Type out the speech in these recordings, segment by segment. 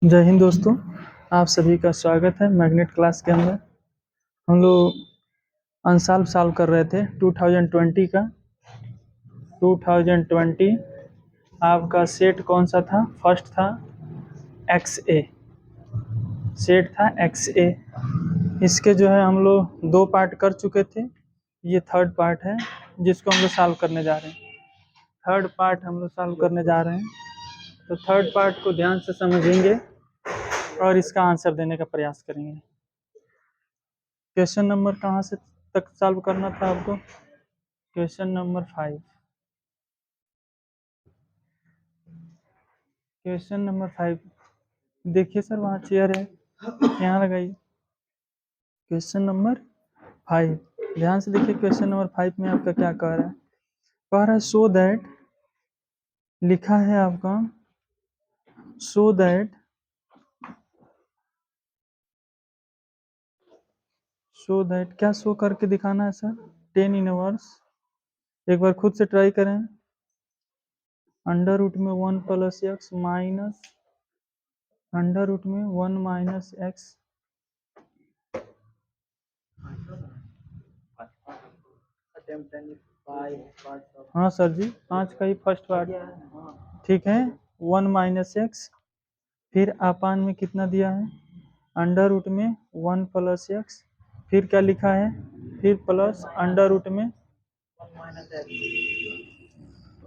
जय हिंद दोस्तों, आप सभी का स्वागत है मैग्नेट क्लास के अंदर। हम लोग अनसॉल्व सॉल्व कर रहे थे 2020 का। 2020 आपका सेट कौन सा था? फर्स्ट था एक्स ए, सेट था एक्स ए। इसके जो है हम लोग 2 पार्ट कर चुके थे, ये थर्ड पार्ट है जिसको हम लोग सॉल्व करने जा रहे हैं। थर्ड पार्ट हम लोग सॉल्व करने जा रहे हैं, तो थर्ड पार्ट को ध्यान से समझेंगे और इसका आंसर देने का प्रयास करेंगे। क्वेश्चन नंबर कहाँ से तक सॉल्व करना था आपको? Question number 5। क्वेश्चन नंबर 5 देखिए सर, वहाँ चेयर है, यहाँ लगाइए। क्वेश्चन नंबर 5 ध्यान से देखिए। क्वेश्चन नंबर 5 में आपका क्या कह रहा है? कह रहा है सो दैट, लिखा है आपका सो दैट क्या शो करके दिखाना है सर? 10 इनवर्स। एक बार खुद से ट्राई करें। अंडर रूट में 1 plus x minus under root में 1 माइनस एक्स। हाँ सर जी, 5 का ही फर्स्ट पार्ट, ठीक है। 1 माइनस एक्स, फिर अपान में कितना दिया है? अंडर रूट में 1 प्लस एक्स, फिर क्या लिखा है? फिर प्लस अंडर रूट में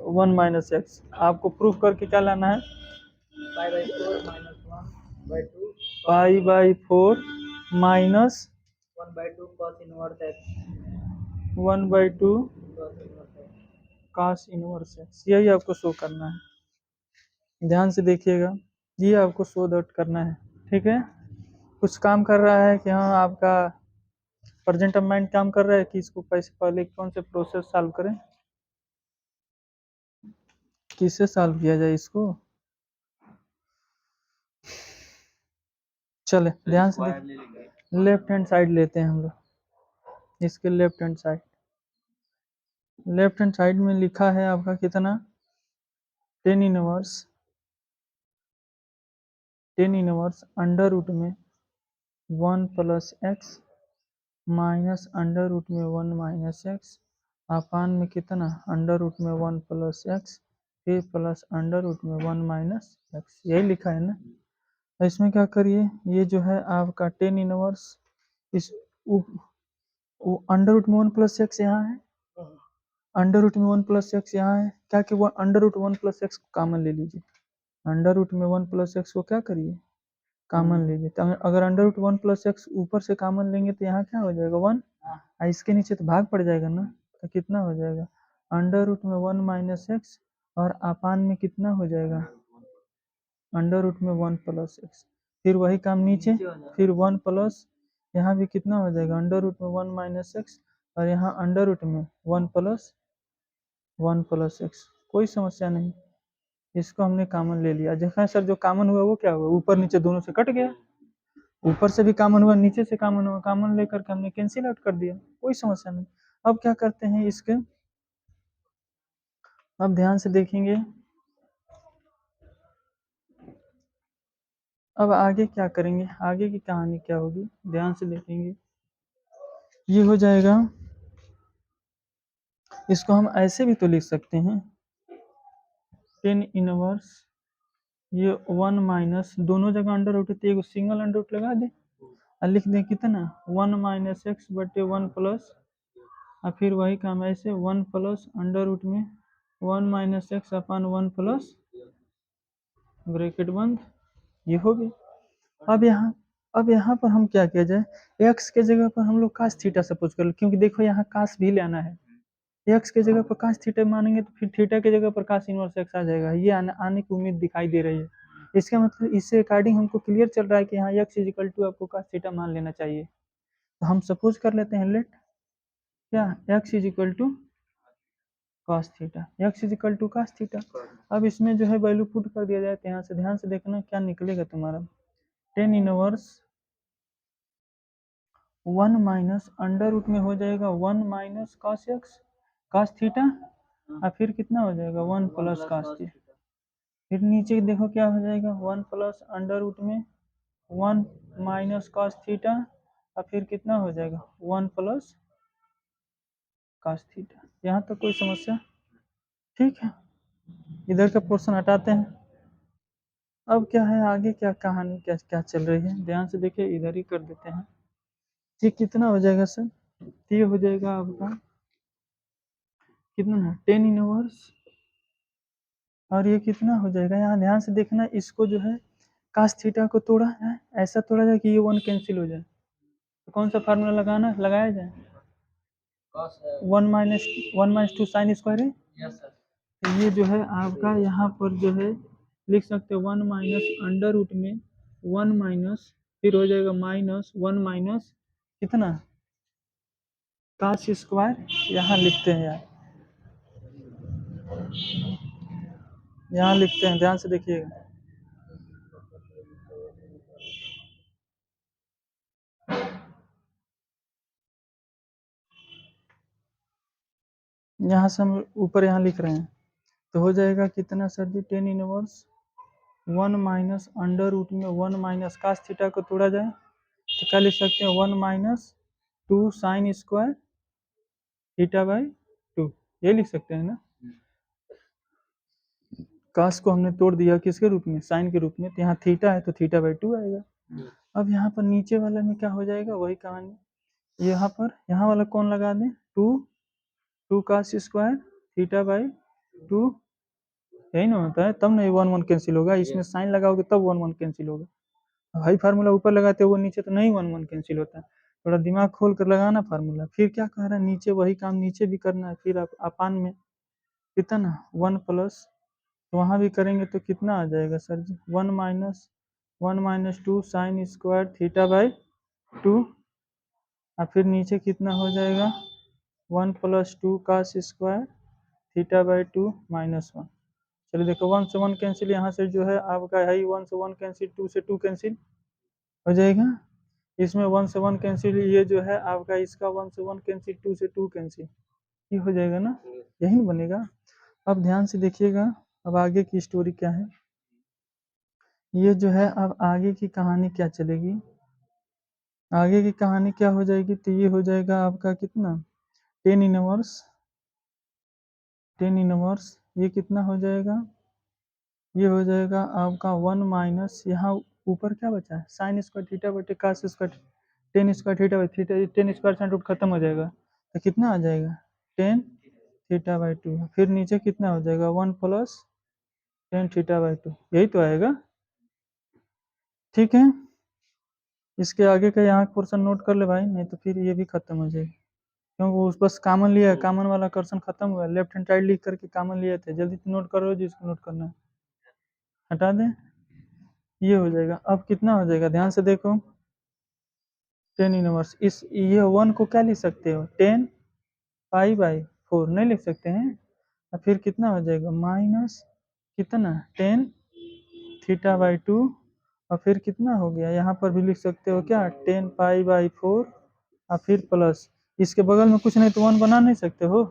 1 माइनस एक्स। आपको प्रूफ करके क्या लाना है? Pi by 4 minus 1 by 2 cos inverse x. यही आपको शो करना है, ध्यान से देखिएगा। ये आपको शो आउट करना है, ठीक है। कुछ काम कर रहा है कि हाँ, आपका प्रेजेंट ऑफ माइंड काम कर रहा है कि इसको कैसे पहले कौन से प्रोसेस सॉल्व करें, किससे सॉल्व किया जाए इसको। चले ध्यान से देख, लेफ्ट हैंड साइड लेते हैं हम लोग। इसके लेफ्ट हैंड साइड में लिखा है आपका कितना? 10 इनवर्स अंडर रूट में 1 plus x minus under root में 1 माइनस एक्स अपान में कितना? अंडर रूट में 1 प्लस एक्स, फिर प्लस अंडर रूट में 1 माइनस एक्स। यही लिखा है ना? इसमें क्या करिए, ये जो है आपका 10 इनवर्स, इस अंडर रूट में 1 प्लस एक्स यहाँ है, अंडर रूट में 1 प्लस एक्स यहाँ है। क्या कि वो अंडर रूट 1 प्लस एक्स को कॉमन ले लीजिए। अंडर रूट में 1 प्लस एक्स को क्या करिए? कॉमन लीजिए। तो अगर अंडर रूट 1 प्लस एक्स ऊपर से कॉमन लेंगे तो यहाँ क्या हो जाएगा? 1। इसके नीचे तो भाग पड़ जाएगा ना, तो कितना हो जाएगा? अंडर रूट में 1 माइनस एक्स और अपान में कितना हो जाएगा? अंडर रूट में 1 प्लस एक्स। फिर वही काम नीचे, फिर 1 प्लस, यहाँ भी कितना हो जाएगा? अंडर रूट में 1 माइनस एक्स और यहाँ अंडर रूट में 1 प्लस एक्स। कोई समस्या नहीं, इसको हमने कॉमन ले लिया। देखा सर, जो कॉमन हुआ वो क्या हुआ? ऊपर नीचे दोनों से कट गया। ऊपर से भी कॉमन हुआ, नीचे से कॉमन हुआ, कॉमन लेकर के हमने कैंसिल आउट कर दिया। कोई समस्या नहीं। अब क्या करते हैं इसके, अब ध्यान से देखेंगे। अब आगे क्या करेंगे, आगे की कहानी क्या होगी, ध्यान से देखेंगे। ये हो जाएगा, इसको हम ऐसे भी तो लिख सकते हैं 10 इनवर्स, ये 1 माइनस, दोनों जगह अंडर रूट है, एक सिंगल अंडर रूट लगा दे और लिख दें कितना? 1 माइनस एक्स बटे 1 प्लस, और फिर वही काम ऐसे 1 प्लस अंडर रूट में 1 माइनस एक्स अपान 1 प्लस ब्रैकेट बंद। ये हो गया। अब यहाँ पर हम क्या किया जाए, एक्स के जगह पर हम लोग कास थीटा सपोज कर लो, क्योंकि देखो यहाँ कास भी लेना है। एक्स के जगह पर कास थीटा मानेंगे तो फिर थीटा के जगह पर कास इनवर्स एक्स आ जाएगा। ये आने की उम्मीद दिखाई दे रही है। इसका मतलब इससे अकॉर्डिंग हमको क्लियर चल रहा है कि यहाँ एक्स इजिकल टू आपको कास थीटा मान लेना चाहिए। तो हम सपोज कर लेते हैं, लेट क्या, x is equal to cos theta, x is equal to cos theta. अब इसमें जो है वैल्यू पुट कर दिया जाए, तो यहाँ से ध्यान से देखना क्या निकलेगा तुम्हारा। 10 इनवर्स 1 माइनस अंडर रूट में हो जाएगा 1 माइनस cos थीटा, और फिर कितना हो जाएगा? 1 प्लस cos थीटा। फिर नीचे देखो क्या हो जाएगा, 1 प्लस अंडर रूट में 1 माइनस कॉस थीटा, और फिर कितना हो जाएगा 1 प्लस कॉस थीटा। यहाँ तक कोई समस्या? ठीक है, इधर का पोर्शन हटाते हैं। अब क्या है आगे, क्या कहानी क्या क्या चल रही है, ध्यान से देखिए, इधर ही कर देते हैं। ठीक, कितना हो जाएगा सर? ये हो जाएगा आपका कितना है 10 इनवर्स, और ये कितना हो जाएगा, यहाँ ध्यान से देखना, इसको जो है कास थीटा को तोड़ा है, ऐसा तोड़ा जाए कि ये 1 कैंसिल हो जाए। तो कौन सा फार्मूला लगाना, लगाया जाए 1 - 2 साइन स्क्वायर है। तो ये जो है आपका यहाँ पर जो है लिख सकते हो 1 माइनस अंडर रूट में 1 माइनस, फिर हो जाएगा माइनस 1 माइनस कितना कास स्क्वायर, यहाँ लिखते हैं यार, यहाँ लिखते हैं, ध्यान से देखिएगा। यहाँ से हम ऊपर यहाँ लिख रहे हैं, तो हो जाएगा कितना सर जी 10 इनवर्स 1 माइनस अंडर रूट में 1 माइनस कास थीटा को तोड़ा जाए तो क्या लिख सकते हैं 1 minus 2 sine square theta by 2, ये लिख सकते हैं ना। कास को हमने तोड़ दिया किसके रूप में, साइन के रूप में, तो यहाँ थीटा है तो थीटा बाई 2 आएगा। अब यहाँ पर नीचे वाले में क्या हो जाएगा, वही कहानी, यहाँ पर यहाँ वाला कौन लगा दें 2 कास स्क्वायर थीटा बाई 2, यही ना होता है, तब नहीं 1 1 कैंसिल होगा, इसमें साइन लगाओगे तब 1 1 कैंसिल होगा। हाई फार्मूला ऊपर लगाते हो वो नीचे तो नहीं 1 1 कैंसिल होता है, थोड़ा दिमाग खोल कर लगाना फार्मूला। फिर क्या कह रहा है नीचे, वही काम नीचे भी करना है, फिर आप अपान में कितना 1 प्लस, तो वहाँ भी करेंगे तो कितना आ जाएगा sir ji 1 - 2 sine square theta by 2, और फिर नीचे कितना हो जाएगा 1 + 2 कास स्क्वायर थीटा बाई 2 -1। चलिए देखो 1 से 1 कैंसिल, यहाँ से जो है आपका है 1 से 1 कैंसिल, 2 से 2 कैंसिल हो जाएगा, इसमें 1 से 1 कैंसिल, ये जो है आपका इसका 1 से 1 कैंसिल, 2 से 2 कैंसिल, ये हो जाएगा ना, यही नहीं बनेगा। अब ध्यान से देखिएगा, अब आगे की स्टोरी क्या है, ये जो है अब आगे की कहानी क्या चलेगी, आगे की कहानी क्या हो जाएगी, तो ये हो जाएगा आपका कितना 10 इनवर्स 10 इनवर्स, ये कितना हो जाएगा, ये हो जाएगा आपका 1 माइनस, यहाँ ऊपर क्या बचा है साइन स्क्वायर थीटा बटे cos square 10 square theta by theta, 10 square sine root खत्म हो जाएगा, तो कितना आ जाएगा 10 थीटा बाई 2, फिर नीचे कितना हो जाएगा 1 प्लस 10 थीटा बाई 2, यही तो आएगा। ठीक है, इसके आगे का यहाँ पोर्शन नोट कर ले भाई, नहीं तो फिर ये भी खत्म हो जाएगा, क्योंकि उस बस कॉमन लिया है, कॉमन वाला क्वेश्चन खत्म हुआ है, लेफ्ट हैंड साइड लिख करके कॉमन लिए थे, जल्दी नोट करो जिसको नोट करना है, हटा दें, ये हो जाएगा। अब कितना हो जाएगा ध्यान से देखो 10 इनवर्स, इस ये 1 को क्या लिख सकते हो 10 पाई बाई 4 नहीं लिख सकते हैं, और फिर कितना हो जाएगा माइनस कितना 10 थीटा बाई 2, और फिर कितना हो गया, यहाँ पर भी लिख सकते हो क्या 10 पाई बाई 4, और फिर प्लस इसके बगल में कुछ नहीं तो 1 बना नहीं सकते हो,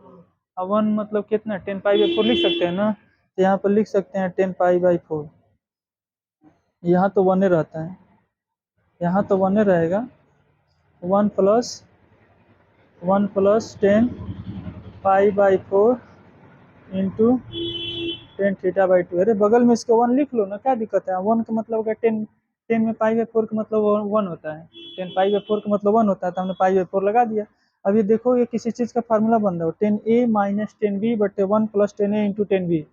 और 1 मतलब कितना 10 पाई बाई 4 लिख सकते हैं ना, तो यहाँ पर लिख सकते हैं 10 पाई बाई 4, यहाँ तो 1 रहता है, यहाँ तो 1 रहेगा, 1 plus 10 pi by 4 into 10 theta by 2, अरे बगल में इसके 1 लिख लो ना, क्या दिक्कत है, 1 का मतलब होगा 10, 10 में पाई बाई 4 का मतलब 1 होता है, 10 पाई बाई 4 का मतलब 1 होता है, तो हमने पाई बाई 4 लगा दिया। अब ये देखो ये किसी चीज़ का फार्मूला बन रहा है 10a माइनस 10b बटे 1 प्लस 10a इंटू 10b,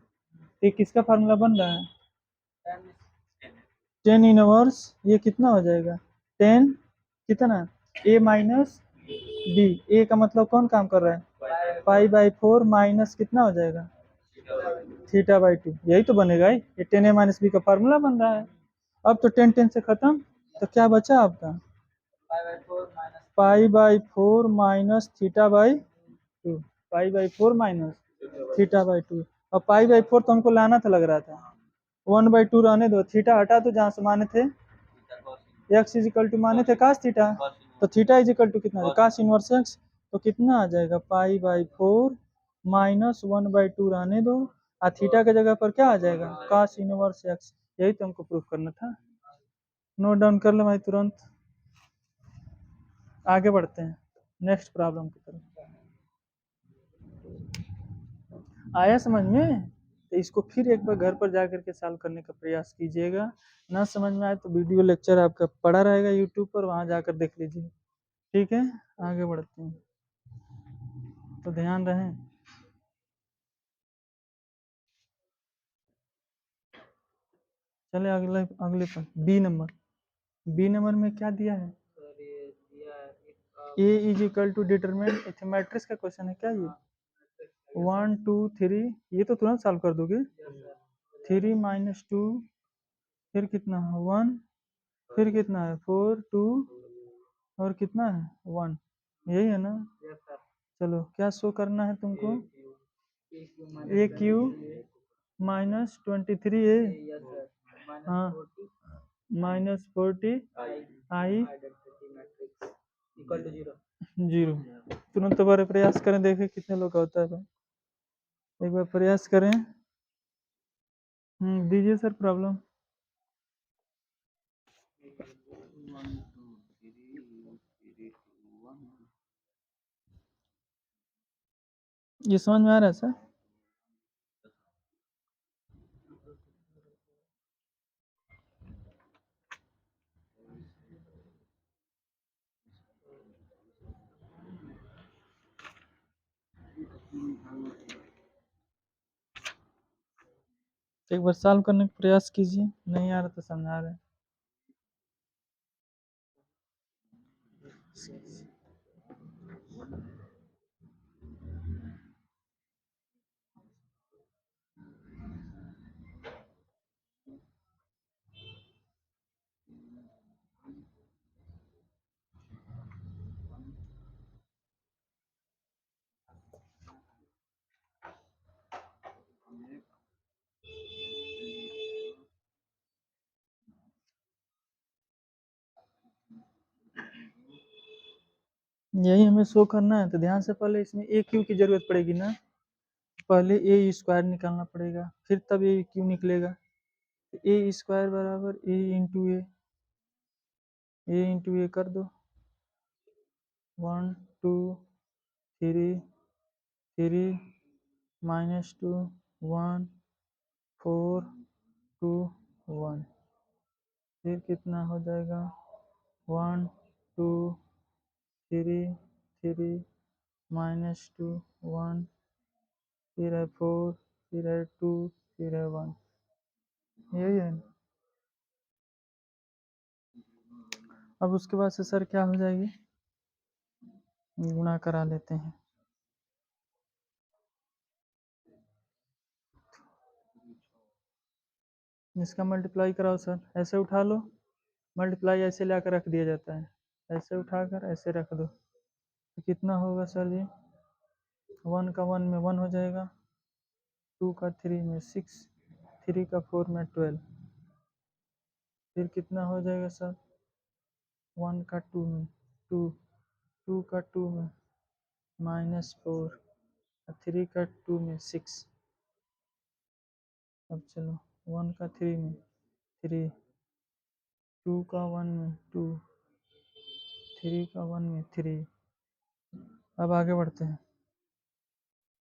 ये किसका फार्मूला बन रहा है 10 इनवर्स, ये कितना हो जाएगा 10 कितना a माइनस b, a का मतलब कौन काम कर रहा है पाई बाई 4 माइनस कितना हो जाएगा थीटा बाई 2, यही तो बनेगा, ये 10a माइनस बी का फार्मूला बन रहा है। अब तो 10 10 से खत्म, तो क्या बचा आपका पाई by 4 minus theta by 2, pi by 4 minus theta by 2, और पाई बाई 4 तो हमको लाना था लग रहा था, 1/2 रहने दो, थीटा हटा दो जहाँ से माने थे, एक्स इज इक्वल टू माने थे कास थीटा, तो थीटा इज इक्वल टू कितना कास इनवर्स एक्स, तो कितना आ जाएगा पाई बाई 4 माइनस 1/2 रहने दो, थीटा की जगह पर क्या आ जाएगा, cos इनवर्स x। यही तो हमको प्रूफ करना था। नोट डाउन कर ले भाई तुरंत। आगे बढ़ते हैं नेक्स्ट प्रॉब्लम की तरफ। आया समझ में? तो इसको फिर एक बार घर पर जा करके सॉल्व करने का प्रयास कीजिएगा। ना समझ में आए तो वीडियो लेक्चर आपका पड़ा रहेगा यूट्यूब पर, वहाँ जाकर देख लीजिए। ठीक है, आगे बढ़ते हैं, तो ध्यान रहे। चले अगले अगले पर, बी नंबर में क्या दिया है? A is equal to determinant, matrix का क्वेश्चन है क्या ये? 1 2 3, ये तो तुरंत सॉल्व कर दोगे। 3 माइनस 2, फिर कितना है 1, फिर कितना है 4 2, और कितना है 1, यही है ना? चलो क्या शो करना है तुमको? ए क्यू माइनस 23 ए, हाँ, माइनस 40 आई जीरो। तुरंत दोबारा प्रयास करें, देखें कितने लोग का होता है भाई। एक बार प्रयास करें। दीजिए सर प्रॉब्लम। ये समझ में आ रहा है सर? एक बार सॉल्व करने का प्रयास कीजिए, नहीं आ रहा तो समझा रहे हैं। यही हमें शो करना है, तो ध्यान से पहले इसमें ए क्यू की जरूरत पड़ेगी ना। पहले ए स्क्वायर निकालना पड़ेगा, फिर तब ए क्यू निकलेगा। ए स्क्वायर बराबर ए इंटू ए कर दो। 1 2 3 3 माइनस 2 1 4 2 1, फिर कितना हो जाएगा 1 2 3 3 माइनस 2 1, फिर है 4, फिर है 2, फिर है 1, यही है। अब उसके बाद से सर क्या हो जाएगी, गुणा करा लेते हैं। इसका मल्टीप्लाई कराओ सर, ऐसे उठा लो, मल्टीप्लाई ऐसे लाकर रख दिया जाता है, ऐसे उठाकर ऐसे रख दो, तो कितना होगा सर जी? 1 का 1 में 1 हो जाएगा, 2 का 3 में 6, 3 का 4 में 12, फिर कितना हो जाएगा सर? 1 का 2 में 2, 2 का 2 में -4, 3 का 2 में 6। अब चलो 1 का 3 में 3, 2 का 1 में 2, 3 का 1 में 3। अब आगे बढ़ते हैं।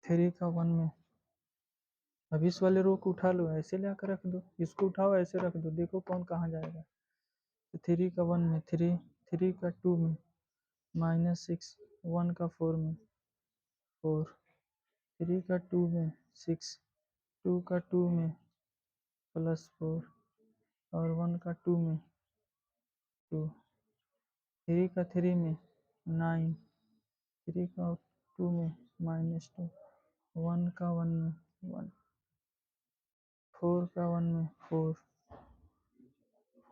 3 का 1 में, अब इस वाले रो को उठा लो, ऐसे ले आकर रख दो, इसको उठाओ ऐसे रख दो, देखो कौन कहाँ जाएगा। तो 3 का 1 में 3, 3 का 2 में -6, 1 का 4 में 4, 3 का 2 में 6, 2 का 2 में +4, और 1 का 2 में 2, 3 का 3 में 9, 3 का 2 में -2, 1 का 1 में 1, 4 का 1 में 4,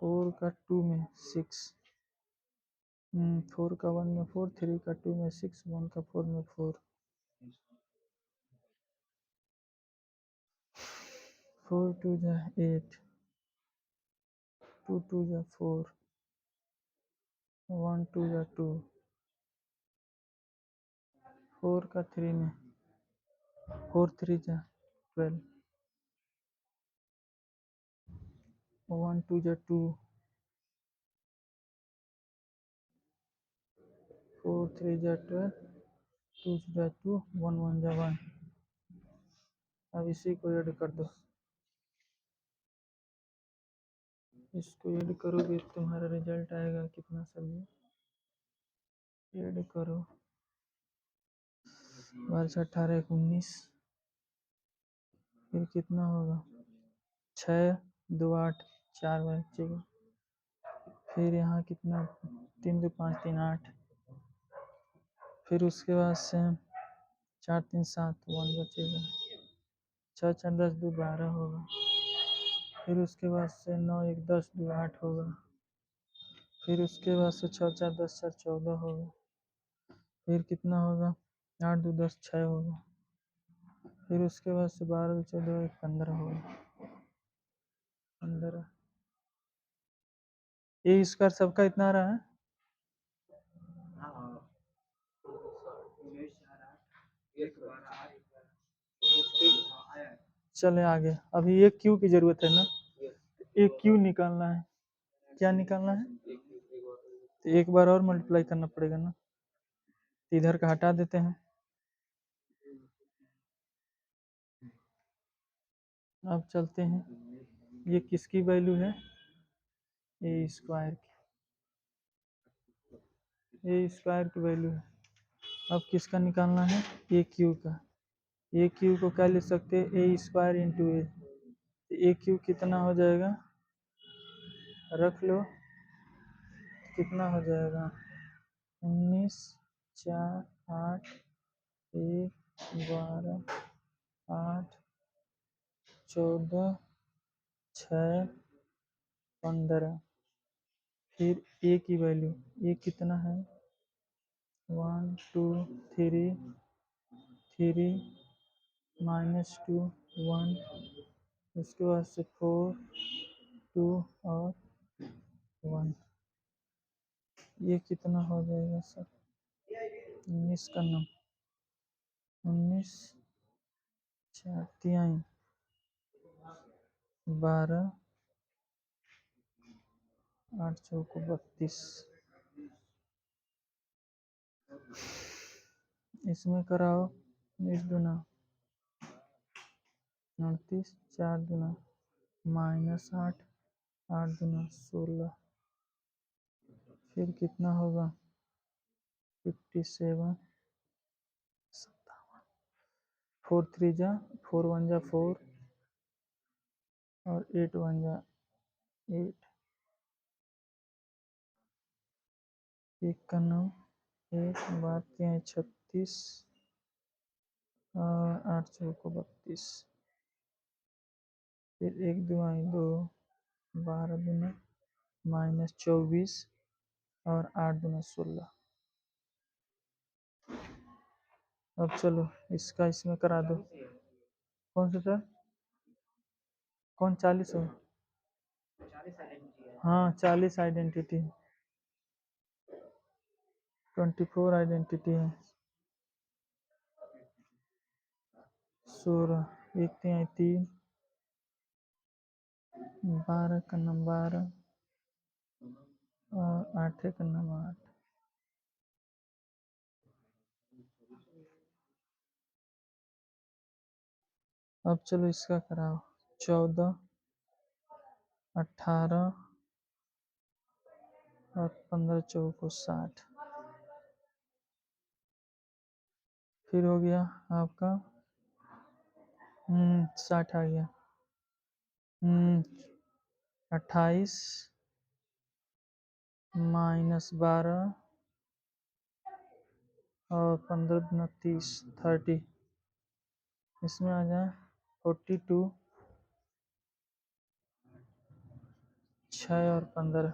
4 का 2 में 6, 4 का 1 में 4, 3 का 2 में 6, 1 का 4 में 4, 4 2 जा 8, 2 2 जा 4, 1 2 जा 2, 4 का 3 में 4 3 जा 12, 1 2 जा 2, 4 3 जा 12, 2 जा 2, 1 1 जा 1। अब इसी को ऐड कर दो। इसको ऐड करोगे तुम्हारा रिजल्ट आएगा कितना सब्जी। ऐड करो 12 18 19, फिर कितना होगा 6 2 8 4 बचेगा। फिर यहाँ कितना 3 2 5 3 8, फिर उसके बाद से 4 3 7 1 बचेगा। 6 4 10 2 12 होगा। फिर उसके बाद से 9 1 10 2 8 होगा। फिर उसके बाद से 6 4 10 4 14 होगा। फिर कितना होगा 8 2 10 6 होगा। फिर उसके बाद से 12 14 1 15 होगा। 15 ये स्क्वायर सबका इतना आ रहा है। चले आगे। अभी एक क्यू की जरूरत है ना, एक क्यू निकालना है। क्या निकालना है? तो एक बार और मल्टीप्लाई करना पड़ेगा ना, इधर का हटा देते हैं। अब चलते हैं, ये किसकी वैल्यू है? ए स्क्वायर की, ए स्क्वायर की वैल्यू है। अब किसका निकालना है? ए क्यू का। ए क्यू को क्या लिख सकते हैं? ए स्क्वायर इंटू ए। ए क्यू कितना हो जाएगा? रख लो, कितना हो जाएगा 19 4 8 1 12 8 14 6 15। फिर ए की वैल्यू, ए कितना है 1 2 3 3 -2 1, उसके बाद से 4 2 और 1। ये कितना हो जाएगा सर? 19 का नम 19 4 3 12 8 चौको 32। इसमें कराओ 19 दूना 38, 4 दूना -8, 8 दूना 16। फिर कितना होगा 57 57। 4 3 जा 4 1 जा 4 और 8 1 जा 8। एक का 9, एक बार 3 36 और 8 चौको 32। फिर 1 2 2 12 दूना -24 और 8 दूना 16। अब चलो इसका इसमें करा दो। कौन सा सर? कौन 40 हो? हाँ 40 आइडेंटिटी, 24 आइडेंटिटी है। 16 एक 3 12 का नंबर 12 और 8 का नंबर 8। अब चलो इसका कराओ 14 18 और 15 चौको 60। फिर हो गया आपका 60 आ गया। 28 -12 और 15 दूना 30 30। इसमें आ जाए 42 6 और 15,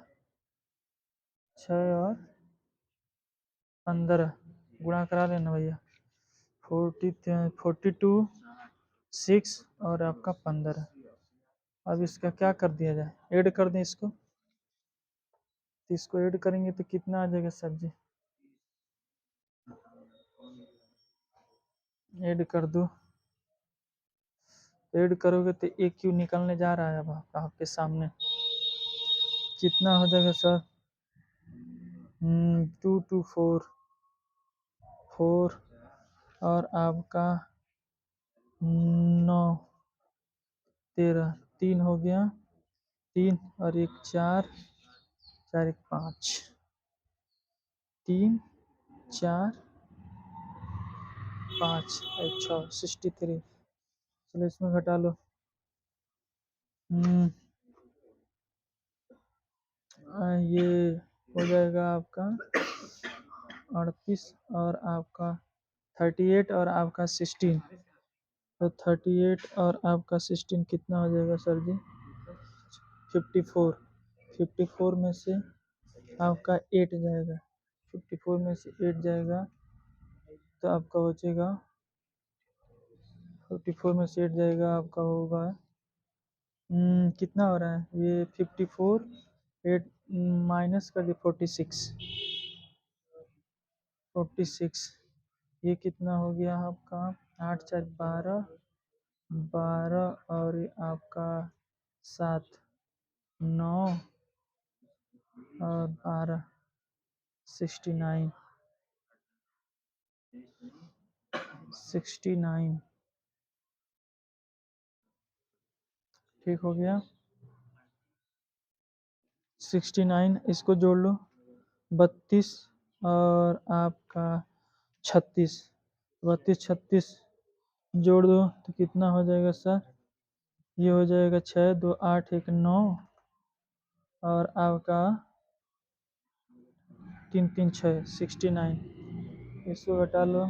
6 और 15 गुणा करा लेना भैया। 42 6 और आपका 15। अब इसका क्या कर दिया जाए? ऐड कर दें इसको। तो इसको ऐड करेंगे तो कितना आ जाएगा सब्जी? ऐड कर दो। ऐड करोगे तो एक क्यू निकलने जा रहा है अब आपके सामने। कितना हो जाएगा सर? 2 2 4 4 और आपका 9 13 3 हो गया, 3 और 1 4 4 1 5 3 4 5 और 6 63। चलो इसमें घटा लो। ये हो जाएगा आपका 38 और आपका 38 और आपका 16। तो 38 और आपका 16 कितना हो जाएगा सर जी? 54। 54 में से आपका 8 जाएगा, 54 में से 8 जाएगा तो आपका बचेगा, 54 में से 8 जाएगा आपका होगा कितना हो रहा है ये? 54 8 माइनस कर दिए 46। 46 ये कितना हो गया आपका? 8 4 12 12 और आपका 7 9 और 12 69 69। ठीक हो गया। 69 इसको जोड़ लो, 32 और आपका 36, 32 36 जोड़ दो तो कितना हो जाएगा सर? ये हो जाएगा 6 2 8 1 9 और आपका 3 3 6 69। इसको घटा लो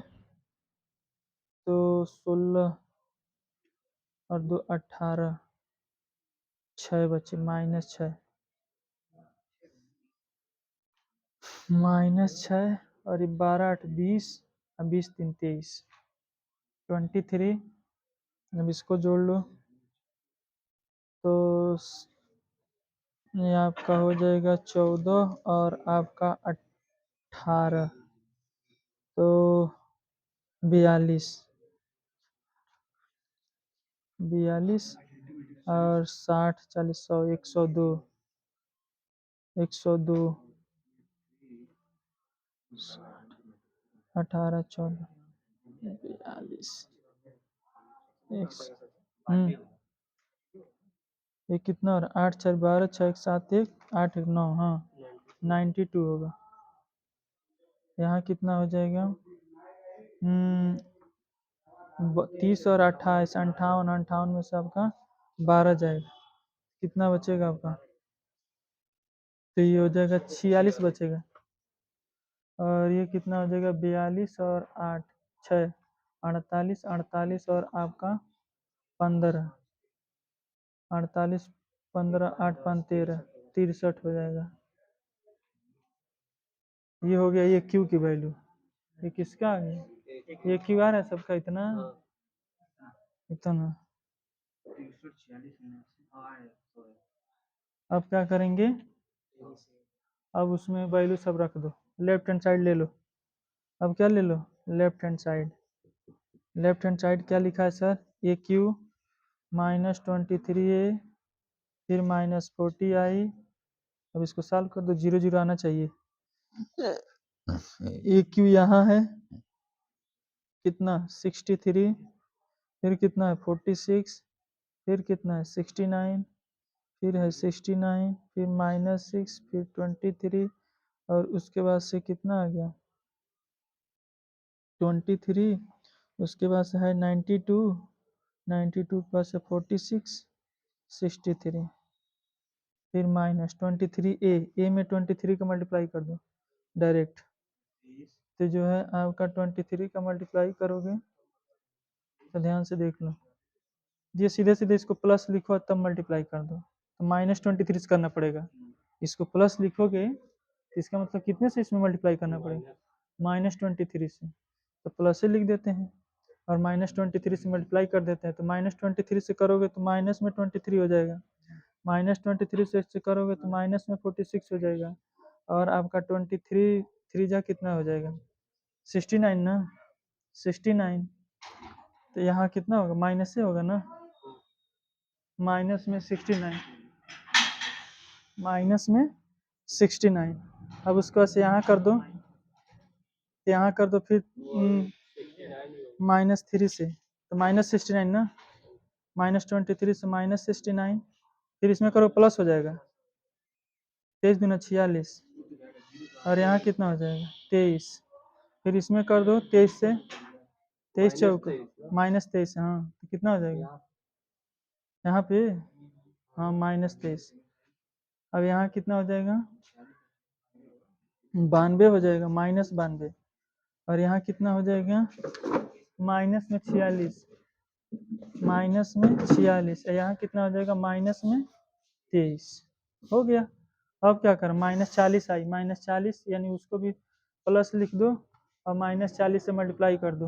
तो 16 और 2 18 6 बचे, -6 -6 और ये 12 8 20 और 20 3 23 23। अब इसको जोड़ लो तो ये आपका हो जाएगा 14 और आपका 18 तो 42 42 और 60 40 100 102 102 18 14 42 100। ये कितना हो रहा है? 8 4 12 6 1 7 1 8 1 9। हाँ 92 होगा। यहाँ कितना हो जाएगा? 30 और 28 58 58 में से आपका 12 जाएगा, कितना बचेगा आपका? तो ये हो जाएगा 46 बचेगा। और ये कितना हो जाएगा? 42 और 8 6 48 48 और आपका 15 48 15 8 5 13 63 हो जाएगा। ये हो गया ये क्यू की वैल्यू। ये किसका आ गया? ये क्यू आ रहा है सबका इतना इतना। अब क्या करेंगे? अब उसमें वैल्यू सब रख दो, लेफ्ट हैंड साइड ले लो। अब क्या ले लो? Left hand side. Left hand side क्या लिखा है सर? ए क्यू -23 ए फिर -40 आई। अब इसको सॉल्व कर दो, 0 0 आना चाहिए। ए क्यू यहाँ है कितना? 63 फिर कितना है? 46 फिर कितना है? 69 फिर है 69 फिर -6 फिर 23 और उसके बाद से कितना आ गया? 23 उसके बाद से है 92 92 के बाद से 46 63 फिर -23 ए में 23 का मल्टीप्लाई कर दो डायरेक्ट। तो जो है आपका 23 का मल्टीप्लाई करोगे तो ध्यान से देख लो, ये सीधे सीधे इसको प्लस लिखो तब मल्टीप्लाई कर दो तो -23 से करना पड़ेगा। इसको प्लस लिखोगे तो इसका मतलब कितने से इसमें मल्टीप्लाई करना पड़ेगा? -23 से। तो प्लस से लिख देते हैं और -23 से मल्टीप्लाई कर देते हैं। तो -23 से करोगे तो माइनस में 23 हो जाएगा, -23 से करोगे तो माइनस में 46 हो जाएगा और आपका 23 3 जा कितना हो जाएगा? 69 ना, 69। तो यहाँ कितना होगा? माइनस से होगा ना, माइनस में 69। माइनस में 69। अब उसके बाद से यहाँ कर दो, यहाँ कर दो, फिर -3 से, तो -69 ना, -23 से -69, फिर इसमें करो प्लस हो जाएगा, 23 दूना 46, और यहाँ कितना हो जाएगा 23, फिर इसमें कर दो 23 से, 23 चौक -23, हाँ तो कितना हो जाएगा यहाँ पे, हाँ -23। अब यहाँ कितना हो जाएगा 92 हो जाएगा, -92, और यहाँ कितना हो जाएगा माइनस में 46, यहाँ कितना हो जाएगा -23, हो गया। अब क्या करें, -40 आई, -40 यानी उसको भी प्लस लिख दो और -40 से मल्टीप्लाई कर दो,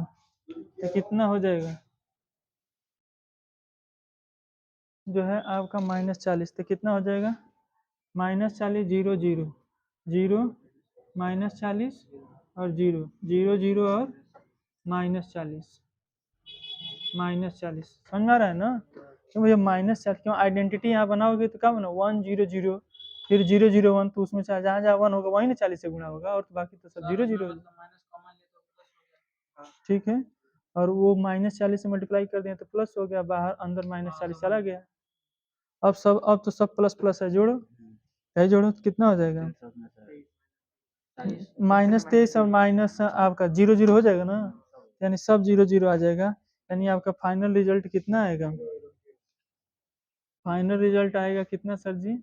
तो कितना हो जाएगा जो है आपका -40, तो कितना हो जाएगा -40, 0 0 0, -40 और 0 0 0 और -40, समझ में आ रहा है ना। तो भैया -40 क्यों, आइडेंटिटी यहाँ बनाओगे तो क्या बना 1 0 0, फिर 0 0 1, तो उसमें से जहाँ जहाँ 1 होगा वही ना 40 से गुणा होगा, और तो बाकी तो सब 0 0 ठीक है। और वो -40 से मल्टीप्लाई कर दिया तो प्लस हो गया, बाहर अंदर -40 चला गया। अब तो सब प्लस प्लस है, जोड़ो, है जोड़ो तो कितना हो जाएगा -23 और माइनस आपका 0 0 हो जाएगा ना, यानी सब 0 0 आ जाएगा, यानी आपका फाइनल रिजल्ट कितना आएगा, फाइनल रिजल्ट आएगा कितना सर जी,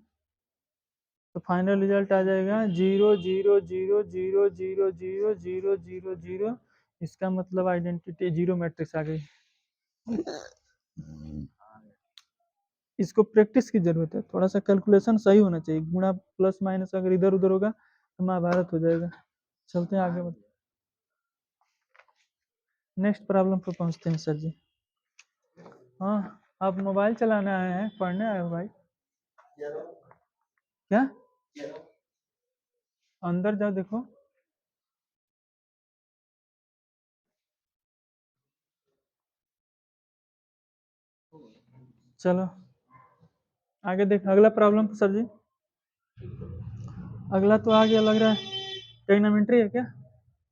तो फाइनल रिजल्ट आ जाएगा 0 0 0 0 0 0 0 0 0, इसका मतलब आइडेंटिटी जीरो मैट्रिक्स आ गई। इसको प्रैक्टिस की जरूरत है, थोड़ा सा कैलकुलेशन सही होना चाहिए, गुणा प्लस माइनस अगर इधर उधर होगा तो महाभारत हो जाएगा। चलते हैं आगे बढ़ते, नेक्स्ट प्रॉब्लम पर पहुंचते हैं सर जी। हाँ, आप मोबाइल चलाने आए हैं, पढ़ने आए हो भाई, क्या अंदर जाओ देखो, चलो आगे देख, अगला प्रॉब्लम सर जी, अगला तो आ गया लग रहा है, ट्रिग्नोमेट्री है क्या,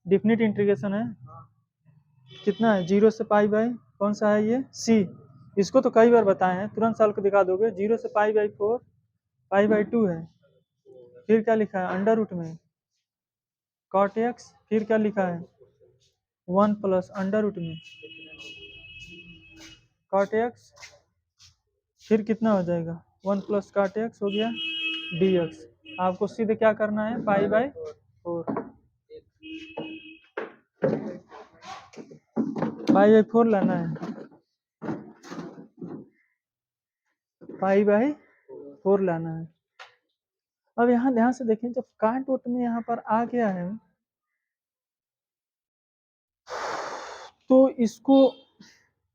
डिफिनिट इंटीग्रेशन है, कितना है 0 से पाई बाई, कौन सा है ये सी, इसको तो कई बार बताए हैं, तुरंत साल को दिखा दोगे, 0 से पाई/4, पाई/2 है, फिर क्या लिखा है अंडर रूट में कॉट एक्स, फिर क्या लिखा है 1 प्लस अंडर रूट में कॉट एक्स, फिर कितना हो जाएगा 1 प्लस कॉट एक्स हो गया dx, आपको सीधे क्या करना है पाई/4, पाई/4 लाना है, पाई/4 लाना है। अब यहाँ ध्यान से देखें, जब काट वोट में यहाँ पर आ गया है तो इसको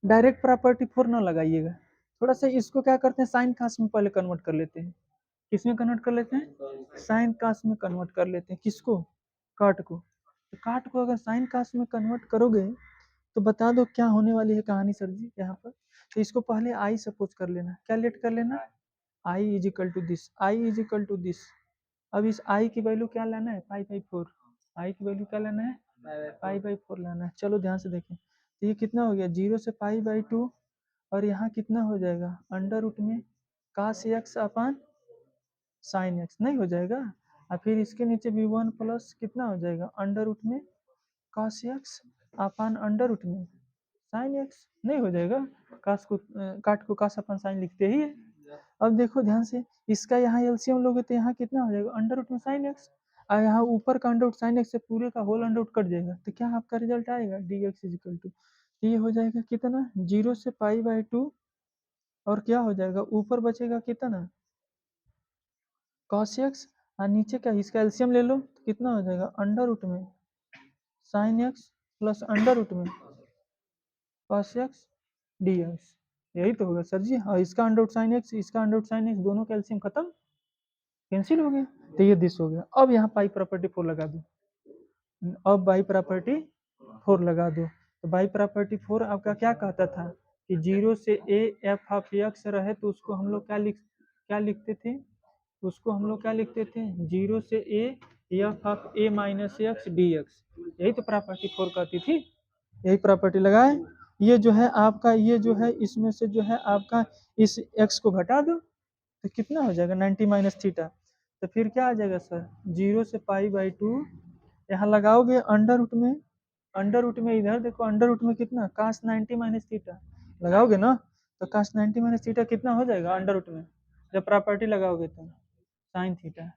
डायरेक्ट प्रॉपर्टी 4 ना लगाइएगा, थोड़ा सा इसको क्या करते हैं साइन कास्ट में पहले कन्वर्ट कर लेते हैं, किसमें कन्वर्ट कर लेते हैं साइन कास्ट में कन्वर्ट कर लेते हैं, किसको काट को, तो काट को अगर साइन कास्ट में कन्वर्ट करोगे तो बता दो क्या होने वाली है कहानी सर जी यहाँ पर, तो इसको पहले आई सपोज कर लेना, क्या लेट कर लेना I is equal to this, I is equal to this, अब इस आई की वैल्यू क्या लाना है पाई/4, आई की वैल्यू क्या लाना है पाई/4 लाना है। चलो ध्यान से देखें, तो ये कितना हो गया 0 से पाई/2, और यहाँ कितना हो जाएगा अंडर रूट में कास एक्स अपान साइन एक्स, नहीं हो जाएगा, और फिर इसके नीचे भी 1 प्लस कितना हो जाएगा अंडर रूट में कास एक्स अपान अंडर रूट में साइन एक्स, नहीं हो जाएगा, कास को काट को कास अपन साइन लिखते ही है। अब देखो ध्यान से, इसका यहाँ एलसीएम लोगे तो यहाँ कितना हो जाएगा अंडर रूट में साइन एक्स, और यहाँ ऊपर का अंडर रूट साइन एक्स से पूरे का होल अंडर रूट कट जाएगा, तो क्या आपका रिजल्ट आएगा d x is equal to, ये हो जाएगा कितना 0 से पाई/2, और क्या हो जाएगा ऊपर बचेगा कितना कॉस एक्स, और नीचे क्या इसका एलसीएम ले लो तो कितना हो जाएगा अंडर रूट में sine x plus under root में कॉस एक्स dx, यही तो होगा सर जी, और इसका अंडर रूट साइन एक्स, इसका अंडर रूट साइन एक्स, दोनों का एलसीएम खत्म, कैंसिल हो गया, तो ये दिस हो गया। अब यहाँ पाई प्रॉपर्टी 4 लगा दो, अब बाई प्रॉपर्टी 4 लगा दो, तो बाई प्रॉपर्टी 4 आपका क्या कहता था कि 0 से a f ऑफ x रहे तो उसको हम लोग क्या लिखते थे उसको हम लोग क्या लिखते थे, 0 से A F of A minus x D x. यही तो प्रॉपर्टी 4 कहती थी। यही प्रॉपर्टी लगाए। ये जो है आपका, ये जो है इसमें से जो है आपका इस एक्स को घटा दो तो कितना हो जाएगा 90 माइनस थीटा। तो फिर क्या आ जाएगा सर, 0 से π/2। यहाँ लगाओगे अंडर रूट में, अंडर रूट में इधर देखो, अंडर रूट में कितना कास 90 माइनस थीटा लगाओगे ना, तो कास 90 माइनस थीटा कितना हो जाएगा अंडर रूट में, जब प्रॉपर्टी लगाओगे तो साइन थीटा।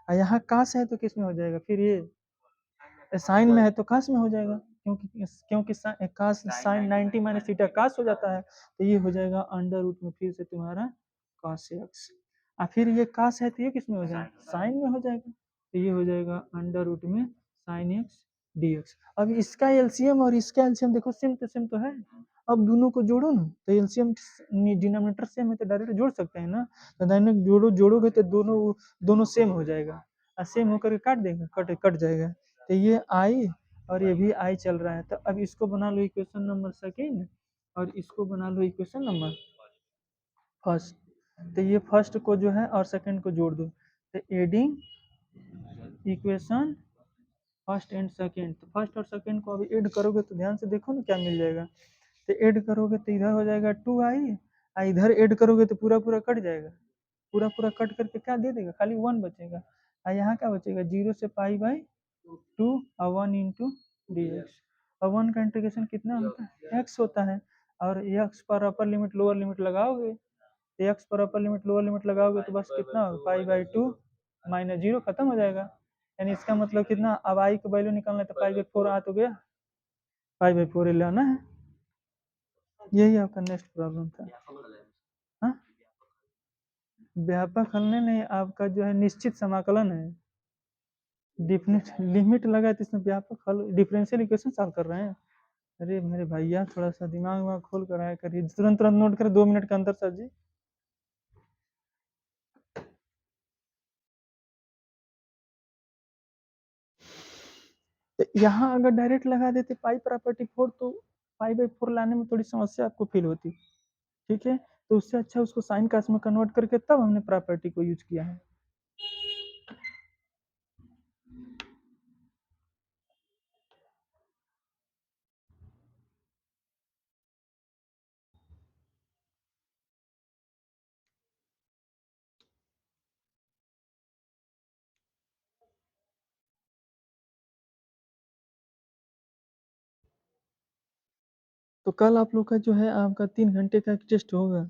और यहाँ कास है तो किस में हो जाएगा फिर, ये साइन में है तो कास में हो जाएगा, क्योंकि क्योंकि कास साइन 90 माइनस थीटा कास हो जाता है, तो ये हो जाएगा अंडर रूट में फिर से तुम्हारा कास एक्स। और फिर ये कास है तो ये किस में हो जाएगा, साइन में हो जाएगा, तो ये हो जाएगा अंडर रूट में साइन एक्स डी एक्स। अब इसका एलसीएम और इसका एलसीएम देखो सेम तो सेम तो है। अब दोनों को जोड़ो ना, तो एलसीएम डिनोमिनेटर सेम है तो डायरेक्ट जोड़ सकते हैं ना, तो डायरेक्ट जोड़ोगे तो दोनों दोनों सेम हो जाएगा, और सेम होकर के काट देगा, कट कट जाएगा। तो ये आई और ये भी आई चल रहा है। तो अब इसको बना लो इक्वेशन नंबर सेकेंड, और इसको बना लो इक्वेशन नंबर फर्स्ट। तो ये फर्स्ट को जो है और सेकंड को जोड़ दो, तो adding equation first and second. तो फर्स्ट और सेकंड को अभी ऐड करोगे तो ध्यान से देखो ना क्या मिल जाएगा। तो ऐड करोगे तो इधर हो जाएगा 2i, और इधर ऐड करोगे तो पूरा पूरा कट जाएगा, पूरा पूरा कट करके क्या दे देगा, खाली 1 बचेगा। और यहाँ क्या बचेगा, 0 से π/2 और 1 इंटू डी एक्स। और 1 का इंटीग्रेशन कितना होता है, एक्स होता है। और एक्स पर अपर लिमिट लोअर लिमिट लगाओगे, तो एक्स पर अपर लिमिट लोअर लिमिट लगाओगे तो बस कितना होगा, π/2 -0 खत्म हो जाएगा। यानी इसका मतलब कितना, अब आई का वैल्यू निकालना है तो π/4 आ तो गया, π/4 ही लेना है। यही आपका नेक्स्ट प्रॉब्लम था। हाँ, व्यापक हल नहीं, आपका जो है निश्चित समाकलन है। डिफिनिट लिमिट लगा है तो इसमें व्यापक हल डिफरेंशियल इक्वेशन सॉल्व कर रहे हैं। अरे मेरे भैया थोड़ा सा दिमाग वाग खोल कर आया करिए, तुरंत तुरंत नोट कर 2 मिनट का अंतर सर जी। तो यहाँ अगर डायरेक्ट लगा देते पाई प्रॉपर्टी 4 तो π/4 लाने में थोड़ी समस्या आपको फील होती, ठीक है। तो उससे अच्छा उसको साइन कास में कन्वर्ट करके तब हमने प्रॉपर्टी को यूज किया है। तो कल आप लोग का जो है आपका 3 घंटे का टेस्ट होगा,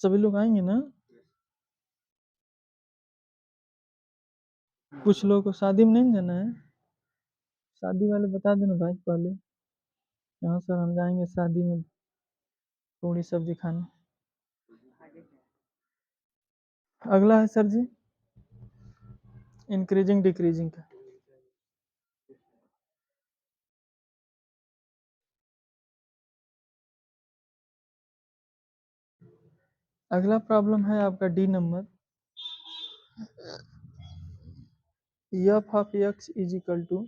सभी लोग आएंगे ना। कुछ लोगों को शादी में नहीं जाना है, शादी वाले बता देना भाई पहले। यहाँ सर हम जाएंगे शादी में पूरी सब्जी खाने। अगला है सर जी इंक्रीजिंग डिक्रीजिंग का। अगला प्रॉब्लम है आपका d number, F of x is equal to,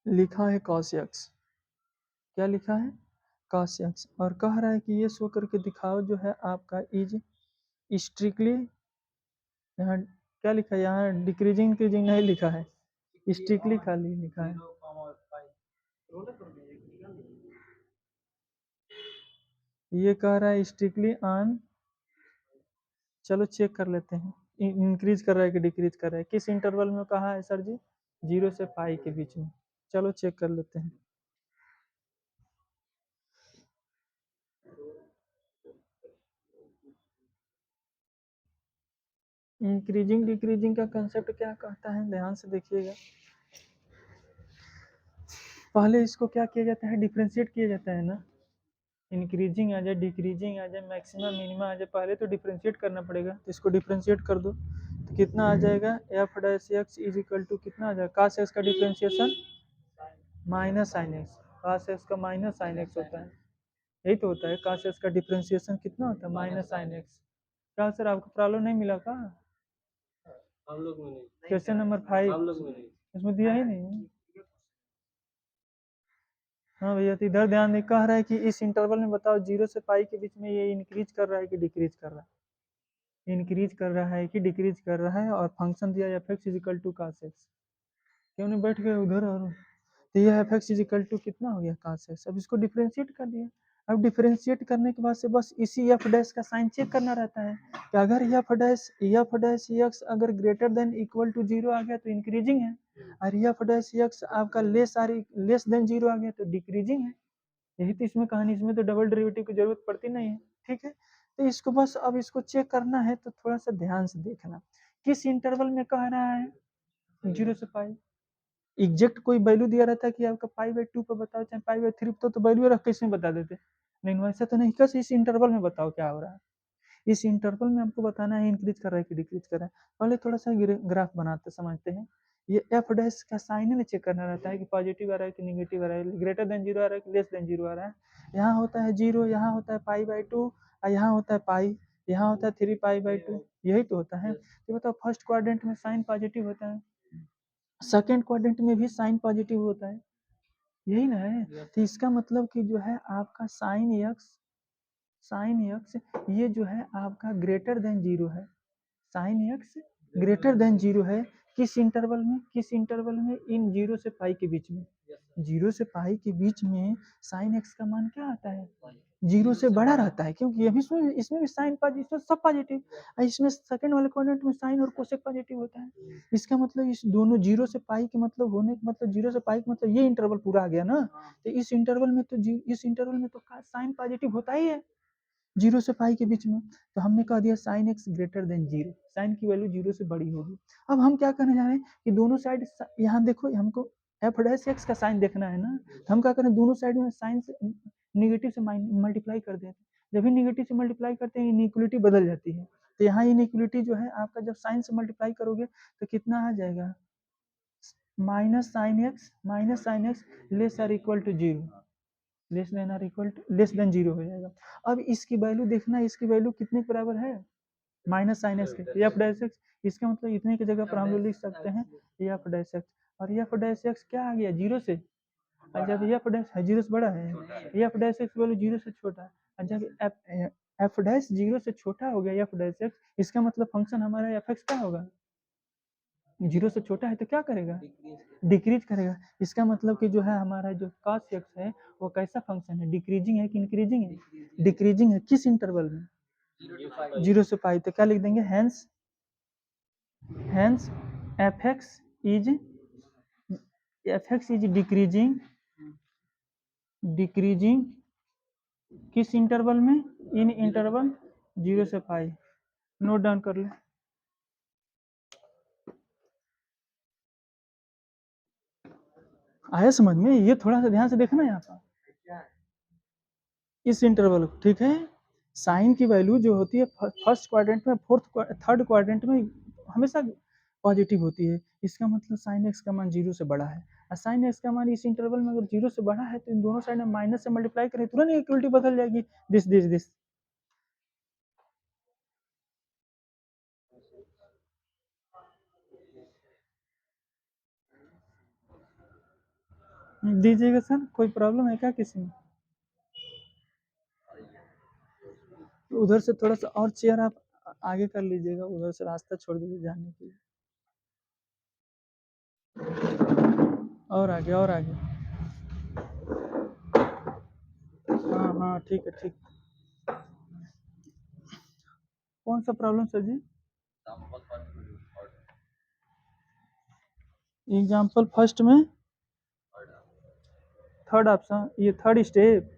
लिखा है cos x, क्या लिखा है cos x, और कह रहा है कि ये शो करके दिखाओ जो है आपका इज स्ट्रिक्टली, यहाँ क्या लिखा है, यहाँ डिक्रीजिंग इंक्रीजिंग नहीं लिखा है, स्ट्रिक्टली खाली लिखा है। ये कह रहा है स्ट्रिक्टली ऑन, चलो चेक कर लेते हैं इंक्रीज कर रहा है कि डिक्रीज कर रहा है, किस इंटरवल में कहा है सर जी, 0 से π के बीच में। चलो चेक कर लेते हैं। इंक्रीजिंग डिक्रीजिंग का कंसेप्ट क्या कहता है, ध्यान से देखिएगा। पहले इसको क्या किया जाता है, डिफ्रेंशिएट किया जाता है ना, इंक्रीजिंग आ जाए डिक्रीजिंग आ जाए मैक्सिमम मिनिमम आ जाए, पहले तो डिफ्रेंशिएट करना पड़ेगा। तो इसको डिफ्रेंशिएट कर दो तो कितना आ जाएगा, F dash x is equal to कितना आ जाएगा, कास एक्स का differentiation minus sine x, cos x का माइनस साइन एक्स होता है, यही तो होता है। कास एक्स का डिफ्रेंशिएशन कितना होता है, माइनस साइन एक्स। क्या सर आपको प्रॉब्लम नहीं मिला का, हम लोग में नहीं, क्वेश्चन नंबर 5 हम लोग में नहीं, इसमें दिया ही नहीं। हाँ भैया, तो इधर ध्यान दे, कह रहा है कि इस इंटरवल में बताओ 0 से π के बीच में ये इंक्रीज कर रहा है कि डिक्रीज कर रहा है। इंक्रीज कर रहा है कि डिक्रीज कर रहा है, और फंक्शन दिया F x is equal to cos x. क्यों नहीं बैठ गए उधर? और तो यह F x is equal to कितना हो गया, कास एक्स। अब इसको डिफ्रेंशिएट कर दिया। अब डिफ्रेंशिएट करने के बाद से बस इसी एफ डैश का साइन चेक करना रहता है कि अगर एफ डैश एक्स अगर greater than equal to zero आ गया तो इंक्रीजिंग है, और एफ डैश एक्स आपका लेस देन जीरो आ गया तो डिक्रीजिंग है। यही तो इसमें कहानी, इसमें तो डबल डेरिवेटिव की जरूरत पड़ती नहीं है। ठीक है, तो इसको बस अब इसको चेक करना है, तो थोड़ा सा ध्यान से देखना किस इंटरवल में कह रहा है, 0 से पाई। एग्जैक्ट कोई वैल्यू दिया रहता है कि आपका पाई/2 पर बताओ, चाहे पाई/3 पर, तो वैल्यू रख के इसमें बता देते, लेकिन वैसा तो नहीं, कैसे इस इंटरवल में बताओ क्या हो रहा है। इस इंटरवल में हमको बताना है इंक्रीज कर रहा है कि डिक्रीज कर रहा है। पहले थोड़ा सा ग्राफ बनाते समझते हैं। ये एफ डैश का साइन में चेक करना रहता है कि पॉजिटिव आ रहा है कि निगेटिव आ रहा है, ग्रेटर देन जीरो आ रहा है कि लेस देन जीरो आ रहा है। यहाँ होता है जीरो, यहाँ होता है पाई/2, और यहाँ होता है पाई, यहाँ होता है 3 पाई/2, यही तो होता है। तो बताओ फर्स्ट क्वाड्रेंट में साइन पॉजिटिव होता है, सेकेंड क्वाड्रेंट में भी साइन पॉजिटिव होता है, यही ना है। तो इसका मतलब कि जो है आपका साइन एक्स ये जो है आपका ग्रेटर देन जीरो है। Sign x greater than zero है, किस इंटरवल में इन जीरो से पाई के बीच में। जीरो से पाई के बीच में साइन एक्स का मान क्या आता है, जीरो से बड़ा रहता है, क्योंकि ये भी इसमें भी साइन पॉजिटिव, सब पॉजिटिव, और इसमें सेकंड वाले क्वाड्रेंट में साइन और कोसेक पॉजिटिव होता है। इसका मतलब इस दोनों जीरो से पाई के मतलब होने का मतलब, जीरो से पाई का मतलब ये इंटरवल पूरा आ गया ना। तो इस इंटरवल में तो साइन पॉजिटिव होता ही है, जीरो से पाई के बीच में। तो हमने कह दिया sine x greater than zero, sine की वैल्यू जीरो से बड़ी होगी। अब हम क्या करने जा रहे हैं कि दोनों साइड, यहाँ देखो हमको एफ डैश एक्स का साइन देखना है ना, तो हम क्या करें, दोनों साइड में साइन से निगेटिव से मल्टीप्लाई कर देते हैं। जब भी निगेटिव से मल्टीप्लाई करते हैं इनइक्वलिटी बदल जाती है। तो यहाँ इनइक्वलिटी जो है आपका, जब साइन से मल्टीप्लाई करोगे तो कितना आ जाएगा, minus sine x less or equal to zero, less than zero हो जाएगा। अब इसकी वैल्यू देखना, इसकी वैल्यू कितने के बराबर है, माइनस साइन एक्स के, एफ डैश एक्स। इसका मतलब इतने की जगह पर हम लोग लिख सकते हैं एफ डैश एक्स, और एफ डैश एक्स क्या आ गया, जीरो से। और जब एफ डैश है जीरो से बड़ा है, F dash x value zero से छोटा है, और जब एफ डैश जीरो से छोटा हो गया एफ डैश एक्स, इसका मतलब फंक्शन हमारा एफ एक्स क्या होगा, जीरो से छोटा है तो क्या करेगा, डिक्रीज करेगा। इसका मतलब कि जो है हमारा जो cos x है वो कैसा फंक्शन है, डिक्रीजिंग है कि इंक्रीजिंग है, डिक्रीजिंग है। किस इंटरवल में, 0 से पाई। तो क्या लिख देंगे, hence F x is decreasing किस इंटरवल में, इन इंटरवल 0 से पाई। नोट डाउन कर ले। आया समझ में, ये थोड़ा सा ध्यान से देखना यहाँ पर, इस इंटरवल को, ठीक है। साइन की वैल्यू जो होती है फर्स्ट क्वाड्रेंट में, थर्ड क्वाड्रेंट में हमेशा पॉजिटिव होती है। इसका मतलब साइन एक्स का मान जीरो से बड़ा है, और साइन एक्स का मान इस इंटरवल में अगर जीरो से बड़ा है तो इन दोनों साइड में माइनस से मल्टीप्लाई करें तुरंत इक्वलिटी बदल जाएगी, दिस दीजिएगा सर, कोई प्रॉब्लम है क्या किसी में? तो उधर से थोड़ा सा और चेयर आप आगे कर लीजिएगा, उधर से रास्ता छोड़ दीजिए जाने के लिए, और आगे और आगे। हाँ हाँ ठीक है, ठीक। कौन सा प्रॉब्लम सर जी? एग्जाम्पल फर्स्ट में थर्ड ऑप्शन, ये थर्ड स्टेप।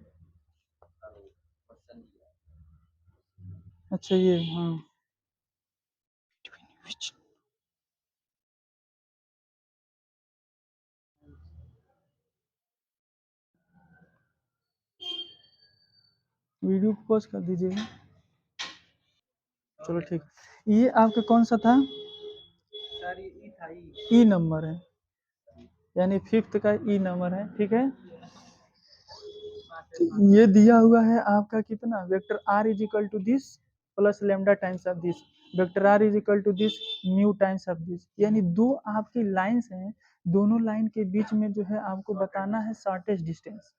अच्छा ये, हाँ। वीडियो को पॉज कर दीजिएगा। चलो ठीक, ये आपका कौन सा था, ई नंबर है, यानी फिफ्थ का ई नंबर है, ठीक है। ये दिया हुआ है आपका कितना, vector r is equal to this plus lambda times of this, vector r is equal to this mu times of this, यानी दो आपकी लाइंस हैं, दोनों लाइन के बीच में जो है आपको बताना है शॉर्टेस्ट डिस्टेंस।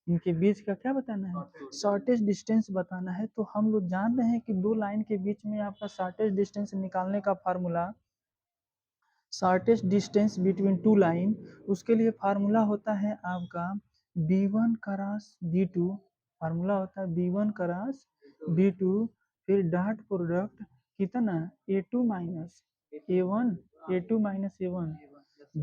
इनके बीच का क्या बताना है, शॉर्टेस्ट डिस्टेंस बताना है। तो हम लोग जान रहे हैं कि दो लाइन के बीच में आपका शॉर्टेस्ट डिस्टेंस निकालने का formula, shortest distance between two line, उसके लिए फार्मूला होता है आपका b1 क्रॉस b2, फार्मूला होता है b1 क्रॉस b2, फिर डॉट प्रोडक्ट कितना a2 minus a1, a2 minus a1,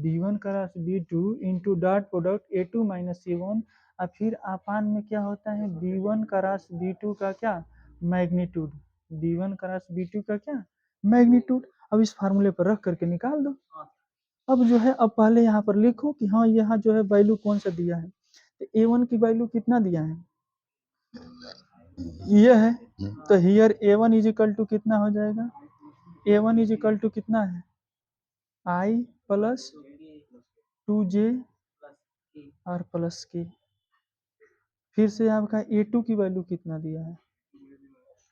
b1 cross b2 into dot product a2 minus a1, और फिर अपान में क्या होता है b1 क्रॉस b2 का क्या मैग्नीट्यूड, b1 क्रॉस b2 का क्या मैग्नीट्यूड। अब इस फार्मूले पर रख करके निकाल दो। अब जो है अब पहले यहाँ पर लिखो कि हाँ यहाँ जो है वैल्यू कौन सा दिया है, तो a1 की वैल्यू कितना दिया है, ये है। तो here a1 is equal to कितना हो जाएगा, a1 इज इक्वल टू कितना है i प्लस 2j और प्लस k। फिर से आपका a2 की वैल्यू कितना दिया है,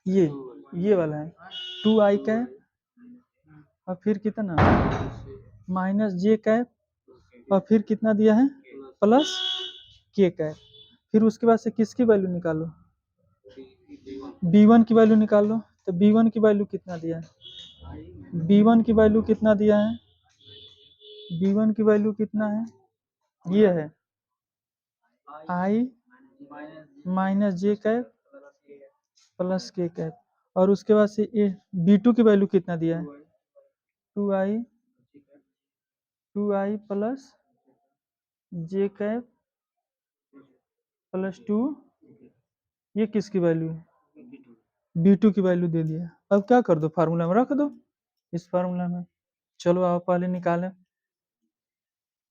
ये वाला है 2i कैप, और फिर कितना माइनस जे कैप, और फिर कितना दिया है प्लस के कैप। फिर उसके बाद से किसकी वैल्यू निकालो, b1 की वैल्यू निकालो। तो b1 की वैल्यू कितना दिया है, b1 की वैल्यू कितना दिया है, b1 की वैल्यू कितना है, ये है i minus J cap plus के कैप, और उसके बाद से ए b2 की वैल्यू कितना दिया है 2i, 2i प्लस जे कैप प्लस 2, ये किसकी वैल्यू है b2 की वैल्यू दे दिया। अब क्या कर दो फार्मूला में रख दो, इस फार्मूला में। चलो आप पहले निकालें।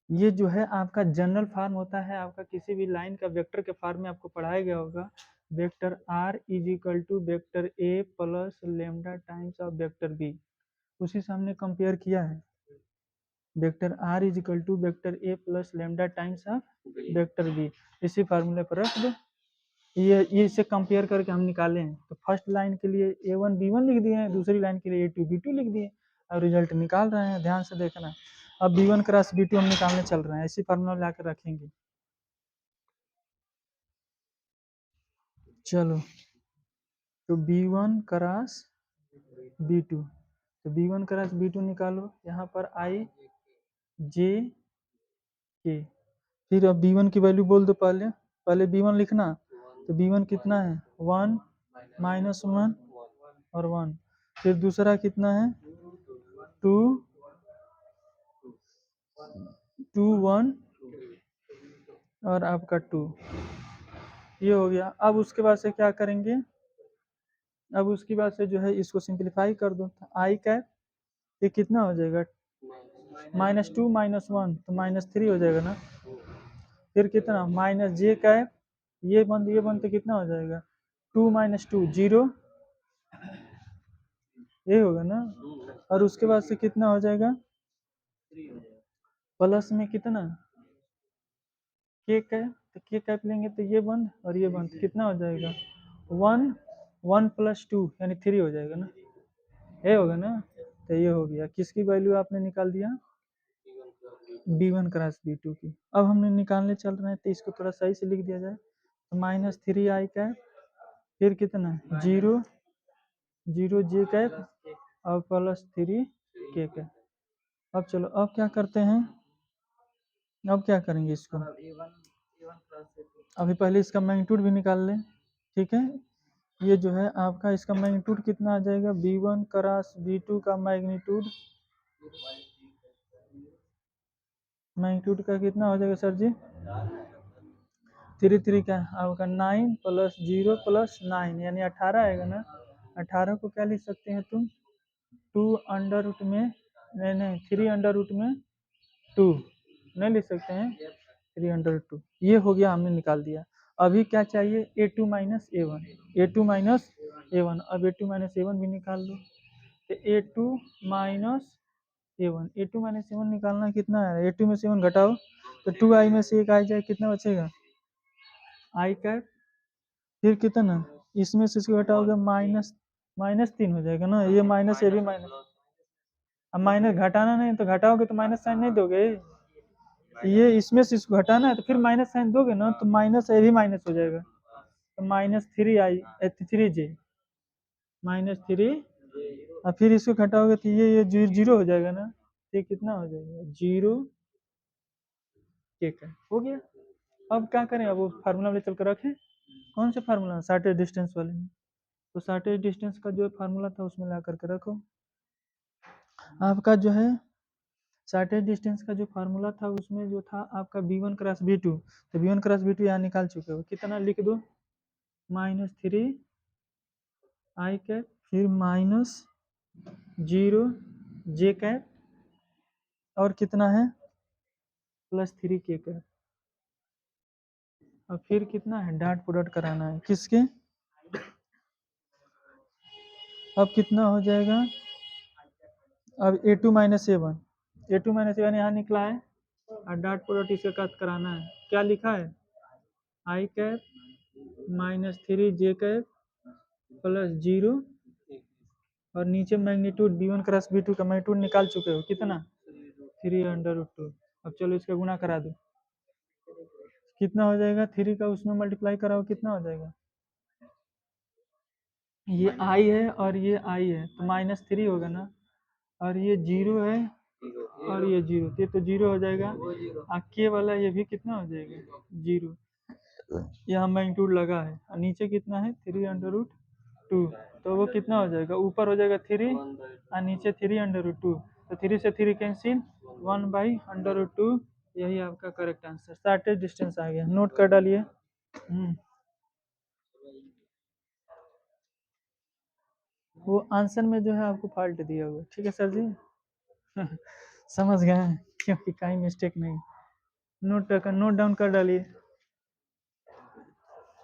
ये जो है आपका जनरल फॉर्म होता है, आपका किसी भी लाइन का वेक्टर के फॉर्म में आपको पढ़ाया गया होगा, vector r is equal to vector a plus lambda times of vector b, उसी से हमने कंपेयर किया है। Vector r is equal to vector a plus lambda times of vector b, इसी फार्मूले पर रख दो। ये इसे कंपेयर करके हम निकाले हैं। तो फर्स्ट लाइन के लिए a1 b1 लिख दिए हैं, दूसरी लाइन के लिए a2 b2 लिख दिए, और रिजल्ट निकाल रहे हैं, ध्यान से देखना। अब b1 क्रॉस b2 हम निकालने चल रहे हैं, इसी फार्मूला लाकर रखेंगे। चलो तो b1 क्रॉस b2, तो b1 क्रॉस b2 निकालो, यहाँ पर i j k, फिर अब b1 की वैल्यू बोल दो, पहले पहले b1 लिखना। तो b1 कितना है 1 माइनस 1 और 1, फिर दूसरा कितना है 2 2 1 और आपका 2, ये हो गया। अब उसके बाद से क्या करेंगे, अब उसके बाद से जो है इसको सिंप्लीफाई कर दो, तो आई कैप ये कितना हो जाएगा -2 -1 तो -3 हो जाएगा ना, फिर कितना माइनस जे कैप, ये बंद तो कितना हो जाएगा 2 - 2 0, ये होगा ना। और उसके बाद से कितना हो जाएगा प्लस में कितना के कैप, तो के कैप लेंगे तो ये बंद और ये बंद, कितना हो जाएगा 1 1 + 2 यानी 3 हो जाएगा ना, ये होगा ना। तो ये हो गया, किसकी वैल्यू आपने निकाल दिया b1 क्रॉस b2 की। अब हमने निकालने चल रहे हैं, तो इसको थोड़ा सही से लिख दिया जाए, तो -3i कैप, फिर कितना 0 0 जे कैप और +3 के कैप। अब चलो अब क्या करते हैं, अब क्या करेंगे इसको, अभी पहले इसका मैग्नीट्यूड भी निकाल लें, ठीक है। ये जो है आपका इसका मैग्नीट्यूड कितना आ जाएगा b1 क्रॉस b2 का मैग्नीट्यूड, मैग्नीट्यूड का कितना हो जाएगा सर जी 3 3 का आपका 9 + 0 + 9 यानी 18 आएगा ना। 18 को क्या लिख सकते हैं तुम 2 अंडर रूट में, नहीं 3 अंडर रूट में 2 नहीं लिख सकते हैं 3 अंडर रूट 2, ये हो गया, हमने निकाल दिया। अभी क्या चाहिए a2 - a1, a2 - a1, अब a2 - a1 भी निकाल लो। तो a2 - a1, a2 - a1 निकालना कितना है, a2 में से 1 घटाओ तो 2i में से 1 आ जाए, कितना बचेगा आई कैप, फिर कितना इसमें से इसको घटाओगे -3 हो जाएगा ना, ये माइनस ये भी माइनस, अब माइनस घटाना नहीं तो घटाओगे तो माइनस साइन नहीं दोगे, ये इसमें से इसको हटाना है तो फिर माइनस साइन दोगे ना तो माइनस ये भी माइनस हो जाएगा, तो -3 -3 और फिर इसको घटाओगे तो ये जीरो हो जाएगा ना, ये कितना हो जाएगा 0 एक है, हो गया। अब क्या करें, अब वो फार्मूला में चल कर रखें, कौन सा फार्मूला, शॉर्टेज डिस्टेंस वाले में, तो शॉर्टेज डिस्टेंस का जो फार्मूला था उसमें ला करके रखो। आपका जो है शॉर्टेज डिस्टेंस का जो फार्मूला था उसमें जो था आपका v1 क्रॉस v2, तो v1 क्रॉस v2 यहाँ निकाल चुके हो, कितना लिख दो -3 आई कैप, फिर -0 जे कैप, और कितना है +3 के कैप, और फिर कितना है डॉट प्रोडक्ट कराना है किसके, अब कितना हो जाएगा, अब a2 - a1 यहाँ निकला है, और डॉट प्रोडक्ट इसके साथ कराना है, क्या लिखा है आई कैप -3 जे कैप +0, और नीचे मैग्नीट्यूड v1 क्रॉस v2 का मैग्नीट्यूड निकाल चुके हो, कितना 3√2। अब चलो इसका गुणा करा दो, कितना हो जाएगा 3 का उसमें मल्टीप्लाई कराओ, कितना हो जाएगा, ये आई है और ये आई है तो -3 होगा ना, और ये 0 है और ये 0, ये तो 0 हो जाएगा, और के वाला ये भी कितना हो जाएगा 0, यहाँ मैग्नीट्यूड लगा है, और नीचे कितना है 3√2, तो वो कितना हो जाएगा, ऊपर हो जाएगा 3 और नीचे 3√2, तो 3 से 3 कैंसिल, 1/√2, यही आपका करेक्ट आंसर, शॉर्टेज डिस्टेंस आ गया, नोट कर डालिए। वो आंसर में जो है आपको फॉल्ट दिया हुआ है, ठीक है सर जी। समझ गए हैं, क्योंकि कहीं मिस्टेक नहीं, नोट डाउन कर डालिए,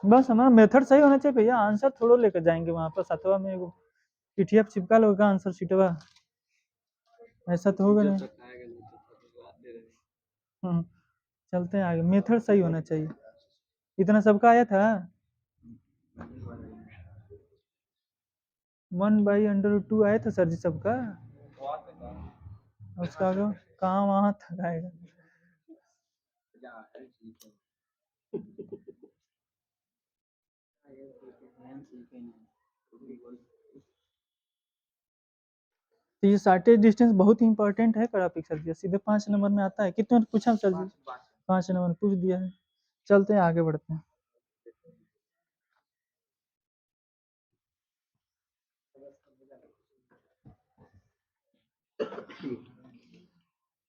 बस हमारा मेथड सही होना चाहिए भैया, आंसर थोड़ा लेकर जाएंगे वहाँ पर सातवा में एगो पीटीएफ चिपका लोगे आंसर शीटवा, ऐसा तो होगा नहीं। चलते हैं आगे, मेथड सही होना चाहिए, इतना सबका आया था 1/√2 आया था सर जी सबका, उसका आगे कहाँ वहाँ तक आएगा, तो ये शॉर्टेज डिस्टेंस बहुत ही इंपॉर्टेंट है कड़ा पिक्सल जी, सीधे 5 नंबर में आता है, कितने पूछा सर जी 5 नंबर पूछ दिया है, चलते हैं आगे बढ़ते हैं।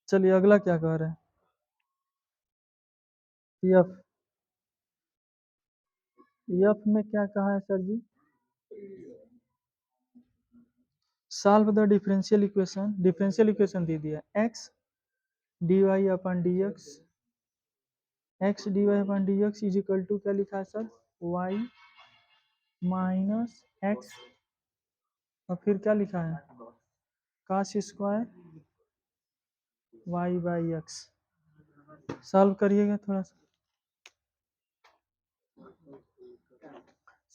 चलिए अगला क्या कह रहे हैं, एफ, एफ में क्या कहा है सर जी, सॉल्व द डिफरेंशियल इक्वेशन दे दिया, x dy/dx is equal to क्या लिखा है सर, y -x, और फिर क्या लिखा है cos स्क्वायर y/x, सॉल्व करिएगा थोड़ा सा,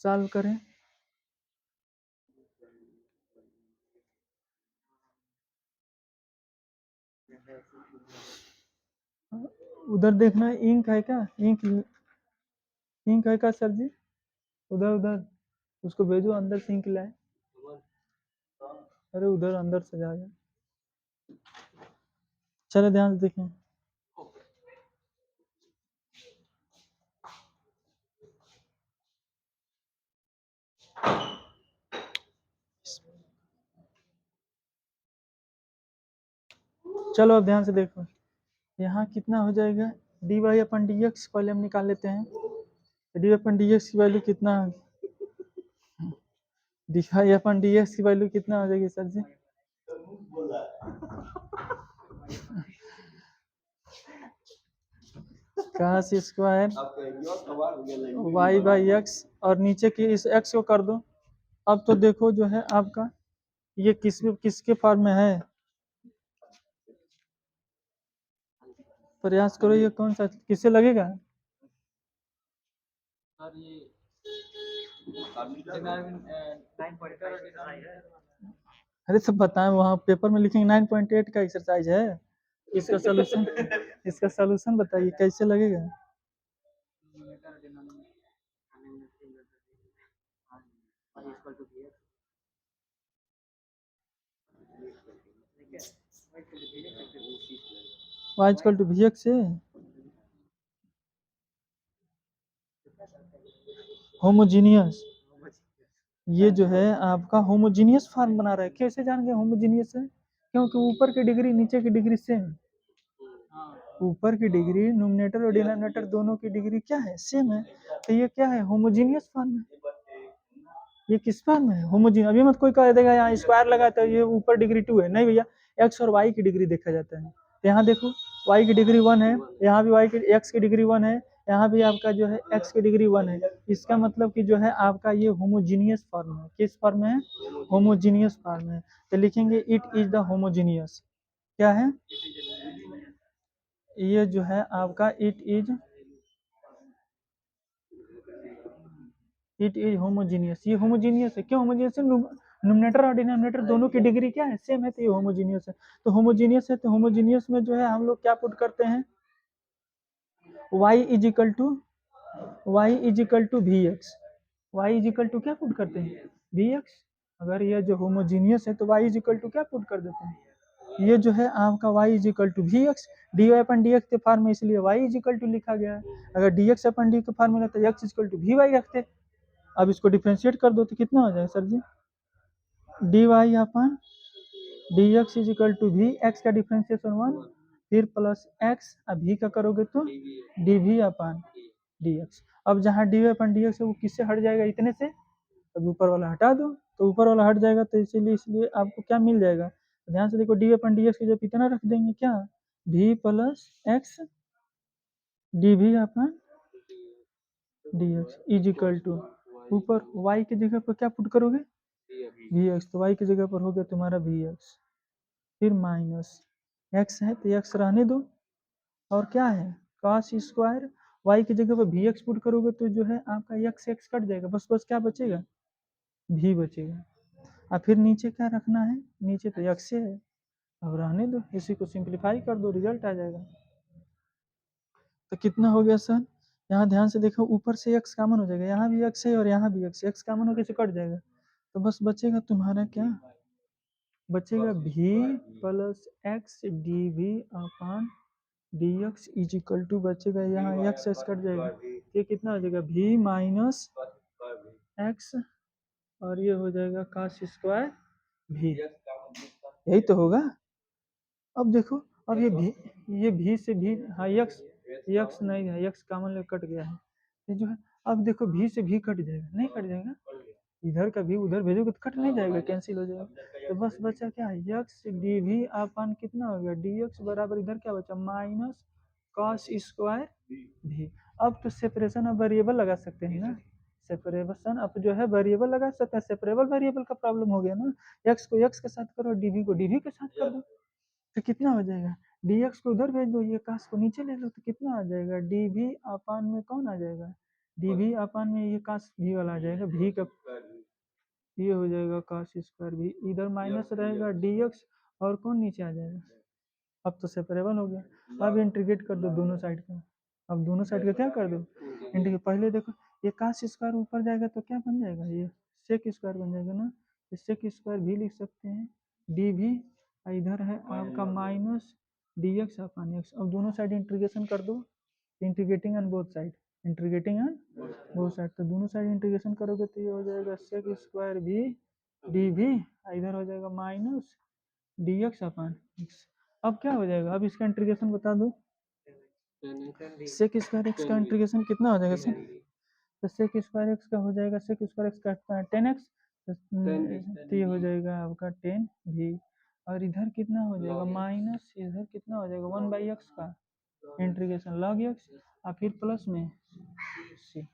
सॉल्व करें, उधर देखना इंक है क्या, इंक है क्या सर जी, उधर उधर उसको भेजो अंदर से इंक लाए, अरे उधर अंदर से जाएगा, चलो ध्यान से देखें, चलो अब ध्यान से देखो, यहाँ कितना हो जाएगा dy/dx, पहले हम निकाल लेते हैं, dy/dx की वैल्यू कितना, dy/dx की वैल्यू कितना हो जाएगी सर जी, cos स्क्वायर y/x, और नीचे की इस x को कर दो, अब तो देखो जो है आपका ये किसके फॉर्म में है, प्रयास करो, ये कौन सा किससे लगेगा, अरे सब बताएं, वहाँ पेपर में लिखेंगे 9.8 का एक्सरसाइज है, इसका सॉल्यूशन इसका सॉल्यूशन बताइए कैसे लगेगा। y equal to v x है, होमोजीनियस, ये जो है आपका होमोजीनियस फॉर्म बना रहा है। कैसे जान गए होमोजीनियस है? क्योंकि ऊपर की डिग्री नीचे की डिग्री सेम, ऊपर की डिग्री न्यूमरेटर और डिनोमिनेटर दोनों की डिग्री क्या है, सेम है। तो ये क्या है, होमोजीनियस फॉर्म है। ये किस फॉर्म में है, होमोजीनियस। अभी मत कोई कह देगा यहाँ स्क्वायर लगा तो ये ऊपर डिग्री 2 है, नहीं भैया, एक्स और वाई की डिग्री देखा जाता है। तो यहाँ देखो वाई की डिग्री 1 है, यहाँ भी वाई की एक्स की डिग्री 1 है, यहाँ भी आपका जो है एक्स की डिग्री 1 है। इसका मतलब कि जो है आपका ये होमोजीनियस फॉर्म है। किस फॉर्म है, होमोजीनियस फॉर्म है। तो लिखेंगे इट इज द होमोजीनियस, क्या है, ये जो है आपका इट इज होमोजीनियस, ये होमोजीनियस है। क्यों होमोजीनियस है, न्यूमरेटर और डिनोमिनेटर दोनों की डिग्री क्या है, सेम है, तो ये होमोजीनियस है। तो होमोजीनियस है, तो होमोजीनियस में जो है हम लोग क्या पुट करते हैं, y is equal to v x, y is equal to क्या पुट करते हैं, वी एक्स। अगर ये जो होमोजीनियस है तो y इज इक्वल टू क्या पुट कर देते हैं, ये जो है आपका y is equal to v x, d y upon d x के फॉर्म में, इसलिए y इज इक्वल टू लिखा गया है। अगर डी एक्स अपन डी के फॉर्म में रहता है x is equal to v y रखते। अब इसको डिफ्रेंशिएट कर दो तो कितना हो जाएगा sir ji, d y upon d x is equal to v x का डिफ्रेंशिएशन 1, फिर प्लस एक्स, अब भी का करोगे तो d v upon d x. अब जहाँ d y upon d x है वो किससे हट जाएगा, इतने से, अब ऊपर वाला हटा दो तो ऊपर वाला हट जाएगा, तो इसीलिए इसलिए आपको क्या मिल जाएगा, ध्यान से देखो, डी अपन डी एक्स की जब इतना रख देंगे क्या, v plus x d v upon d x is equal to, ऊपर y की जगह पर क्या पुट करोगे, वी एक्स, तो y की जगह पर हो गया तुम्हारा वी एक्स, फिर माइनस एक्स है तो एक्स रहने दो, और क्या है कॉस स्क्वायर, y की जगह पर वी एक्स पुट करोगे तो जो है आपका एक्स एक्स कट जाएगा, बस बस क्या बचेगा, भी बचेगा। और फिर नीचे क्या रखना है, नीचे तो एक्स है, अब रहने दो, इसी को सिंप्लीफाई कर दो, रिजल्ट आ जाएगा। तो कितना हो गया सर, यहाँ ध्यान से देखो, ऊपर से एक्स कॉमन हो जाएगा, यहाँ भी एक्स है और यहाँ भी एक्स कॉमन होकर से कट जाएगा, तो बस बचेगा तुम्हारा क्या, बचेगा v plus x d v upon d x is equal to, बचेगा यहाँ एक्स एक्स कट जाएगा, ये कितना हो जाएगा, भी माइनस एक्स, और ये हो जाएगा कास स्क्वायर भी, यही तो होगा। अब देखो, अब ये भी से भी, हाँ यक्स, यक्स नहीं है, यक्स कॉमन ले कट गया है, ये जो है, अब देखो भी से भी कट जाएगा, नहीं कट जाएगा, इधर का भी उधर भेजोगे तो कट नहीं जाएगा, कैंसिल हो जाएगा, तो बस बचा क्या, यक्स डी भी अपान कितना हो गया, डी एक्स बराबर इधर क्या बचा, माइनस कॉस स्क्वायर भी। अब तो सेपरेशन ऑफ वेरिएबल लगा सकते हैं ना, सेपरेशन अब जो है वेरिएबल लगा सकते हैं, सेपरेबल वेरिएबल का प्रॉब्लम हो गया ना, एक्स को एक्स के साथ करो, डीवी को डीवी के साथ कर दो, तो कितना हो जाएगा, dx को उधर भेज दो, ये कास को नीचे ले लो, तो कितना आ जाएगा, dv अपान में कौन आ जाएगा, dv अपान में ये कास भी वाला आ जाएगा, भी का ये हो जाएगा कास स्क्वायर भी, इधर माइनस रहेगा dx, और कौन नीचे आ जाएगा, अब तो सेपरेबल हो गया। अब इंटीग्रेट कर दो दोनों साइड का, अब दोनों साइड का क्या कर दो इंटीग्रेट, पहले देखो ये कास स्क्वायर ऊपर जाएगा तो क्या बन जाएगा, ये सेक स्क्वायर बन जाएगा ना, सेक स्क्वायर भी लिख सकते हैं, डी भी, इधर है आपका माइनस डी एक्स अपन एक्स, अब दोनों साइड इंटीग्रेशन कर दो, integrating on both side, integrating on both side, तो दोनों साइड इंटीग्रेशन करोगे तो ये हो जाएगा सेक स्क्वायर भी डी भी, इधर हो जाएगा माइनस डी एक्स अपन एक्स। अब क्या हो जाएगा, अब इसका इंटीग्रेशन बता दो, सेक स्क्वायर एक्स का इंटीग्रेशन कितना हो जाएगा सर, तो सेक स्क्वायर एक्स का हो जाएगा, सेक स्क्वायर एक्स का 10x, तो ये हो जाएगा आपका 10 भी, और इधर कितना हो जाएगा माइनस, इधर कितना हो जाएगा 1/x का इंटीग्रेशन लॉग एक्स, और फिर प्लस में सी,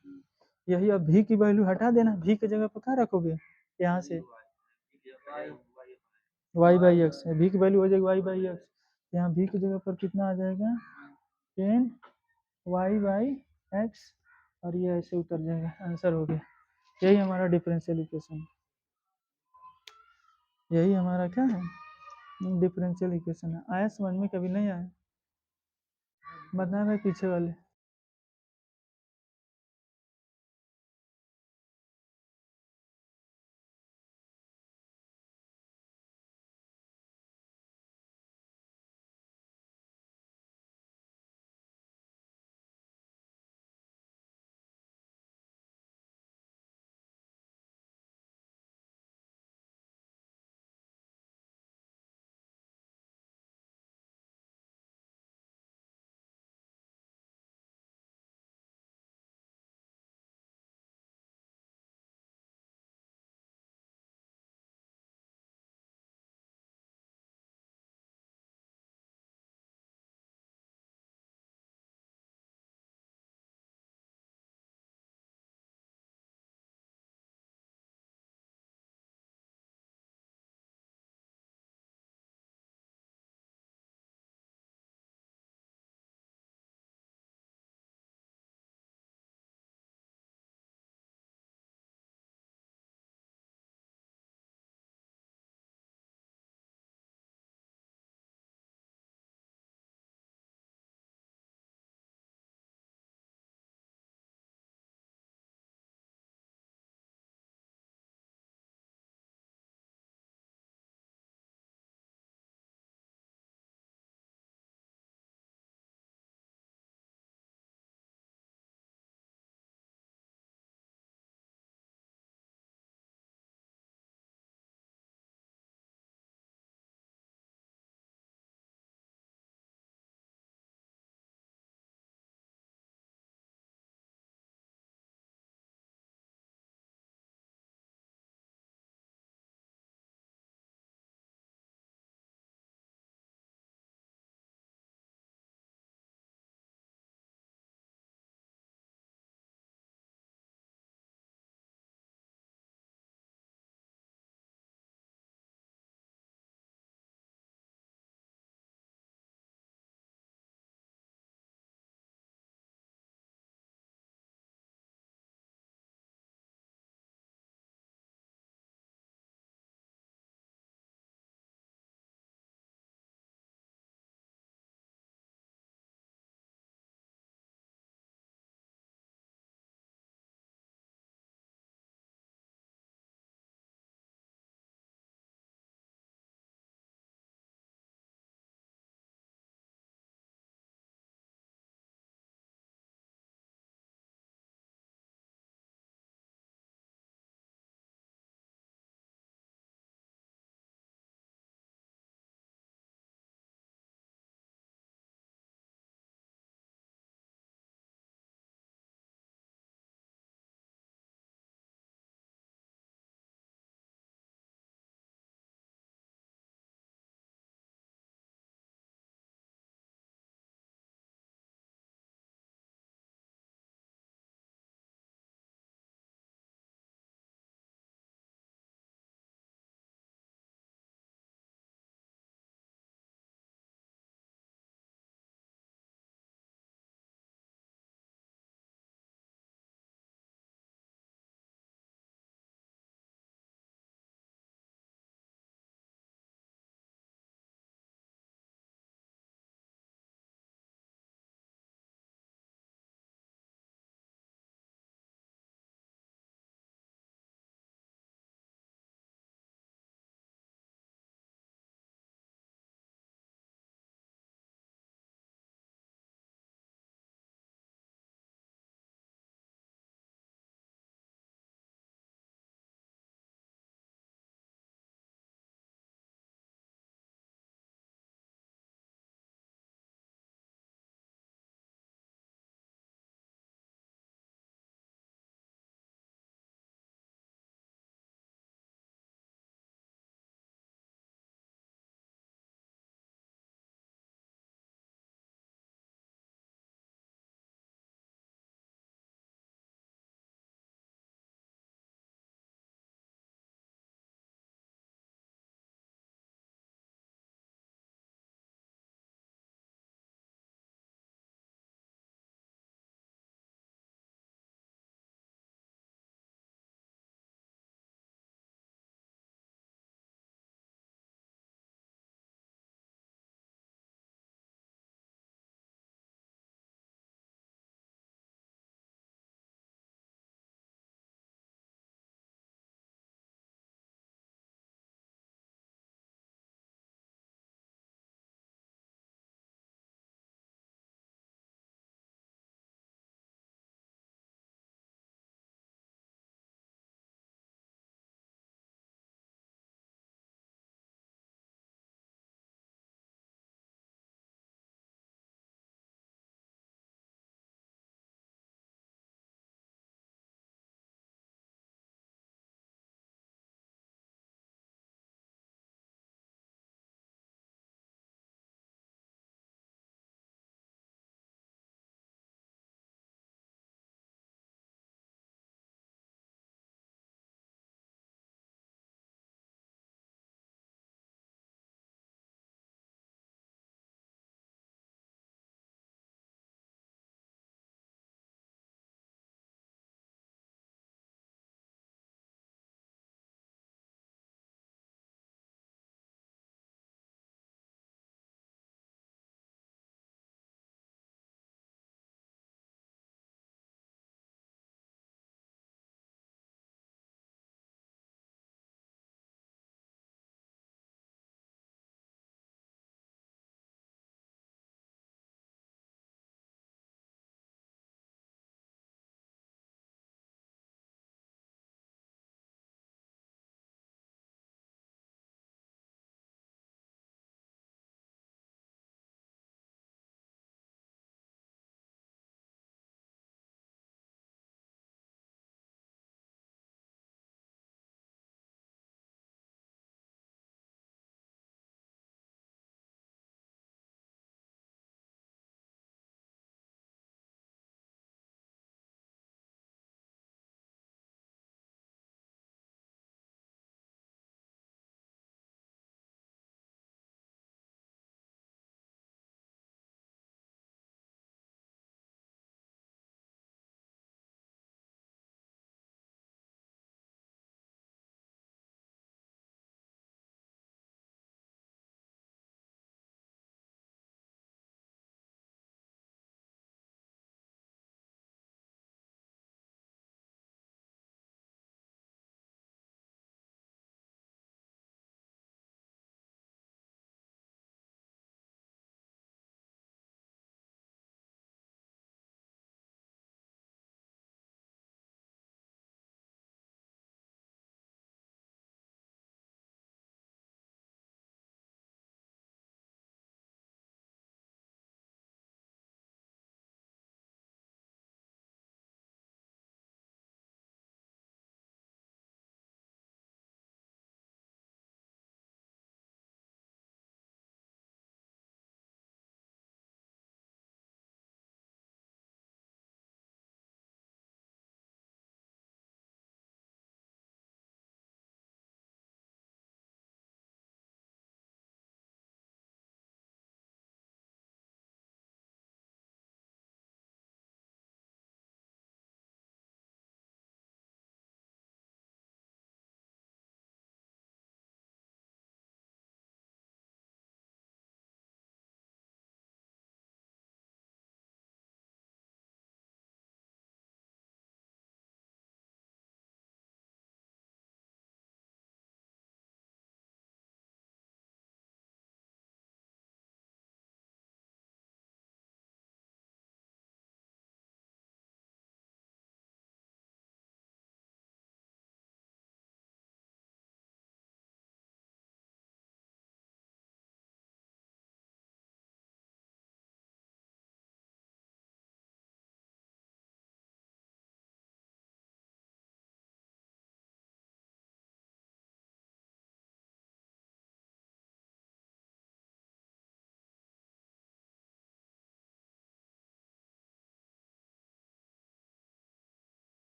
यही। अब भी की वैल्यू हटा देना, भी की जगह पर क्या रखोगे, यहाँ से y/x, भी की वैल्यू हो जाएगी y/x, यहाँ भी की जगह पर कितना आ जाएगा 10 y/x, और ये ऐसे उतर जाएगा, आंसर हो गया। यही हमारा डिफरेंशियल इक्वेशन, यही हमारा क्या है डिफरेंशियल इक्वेशन है। आया समझ में? कभी नहीं आया? बताएं भाई पीछे वाले।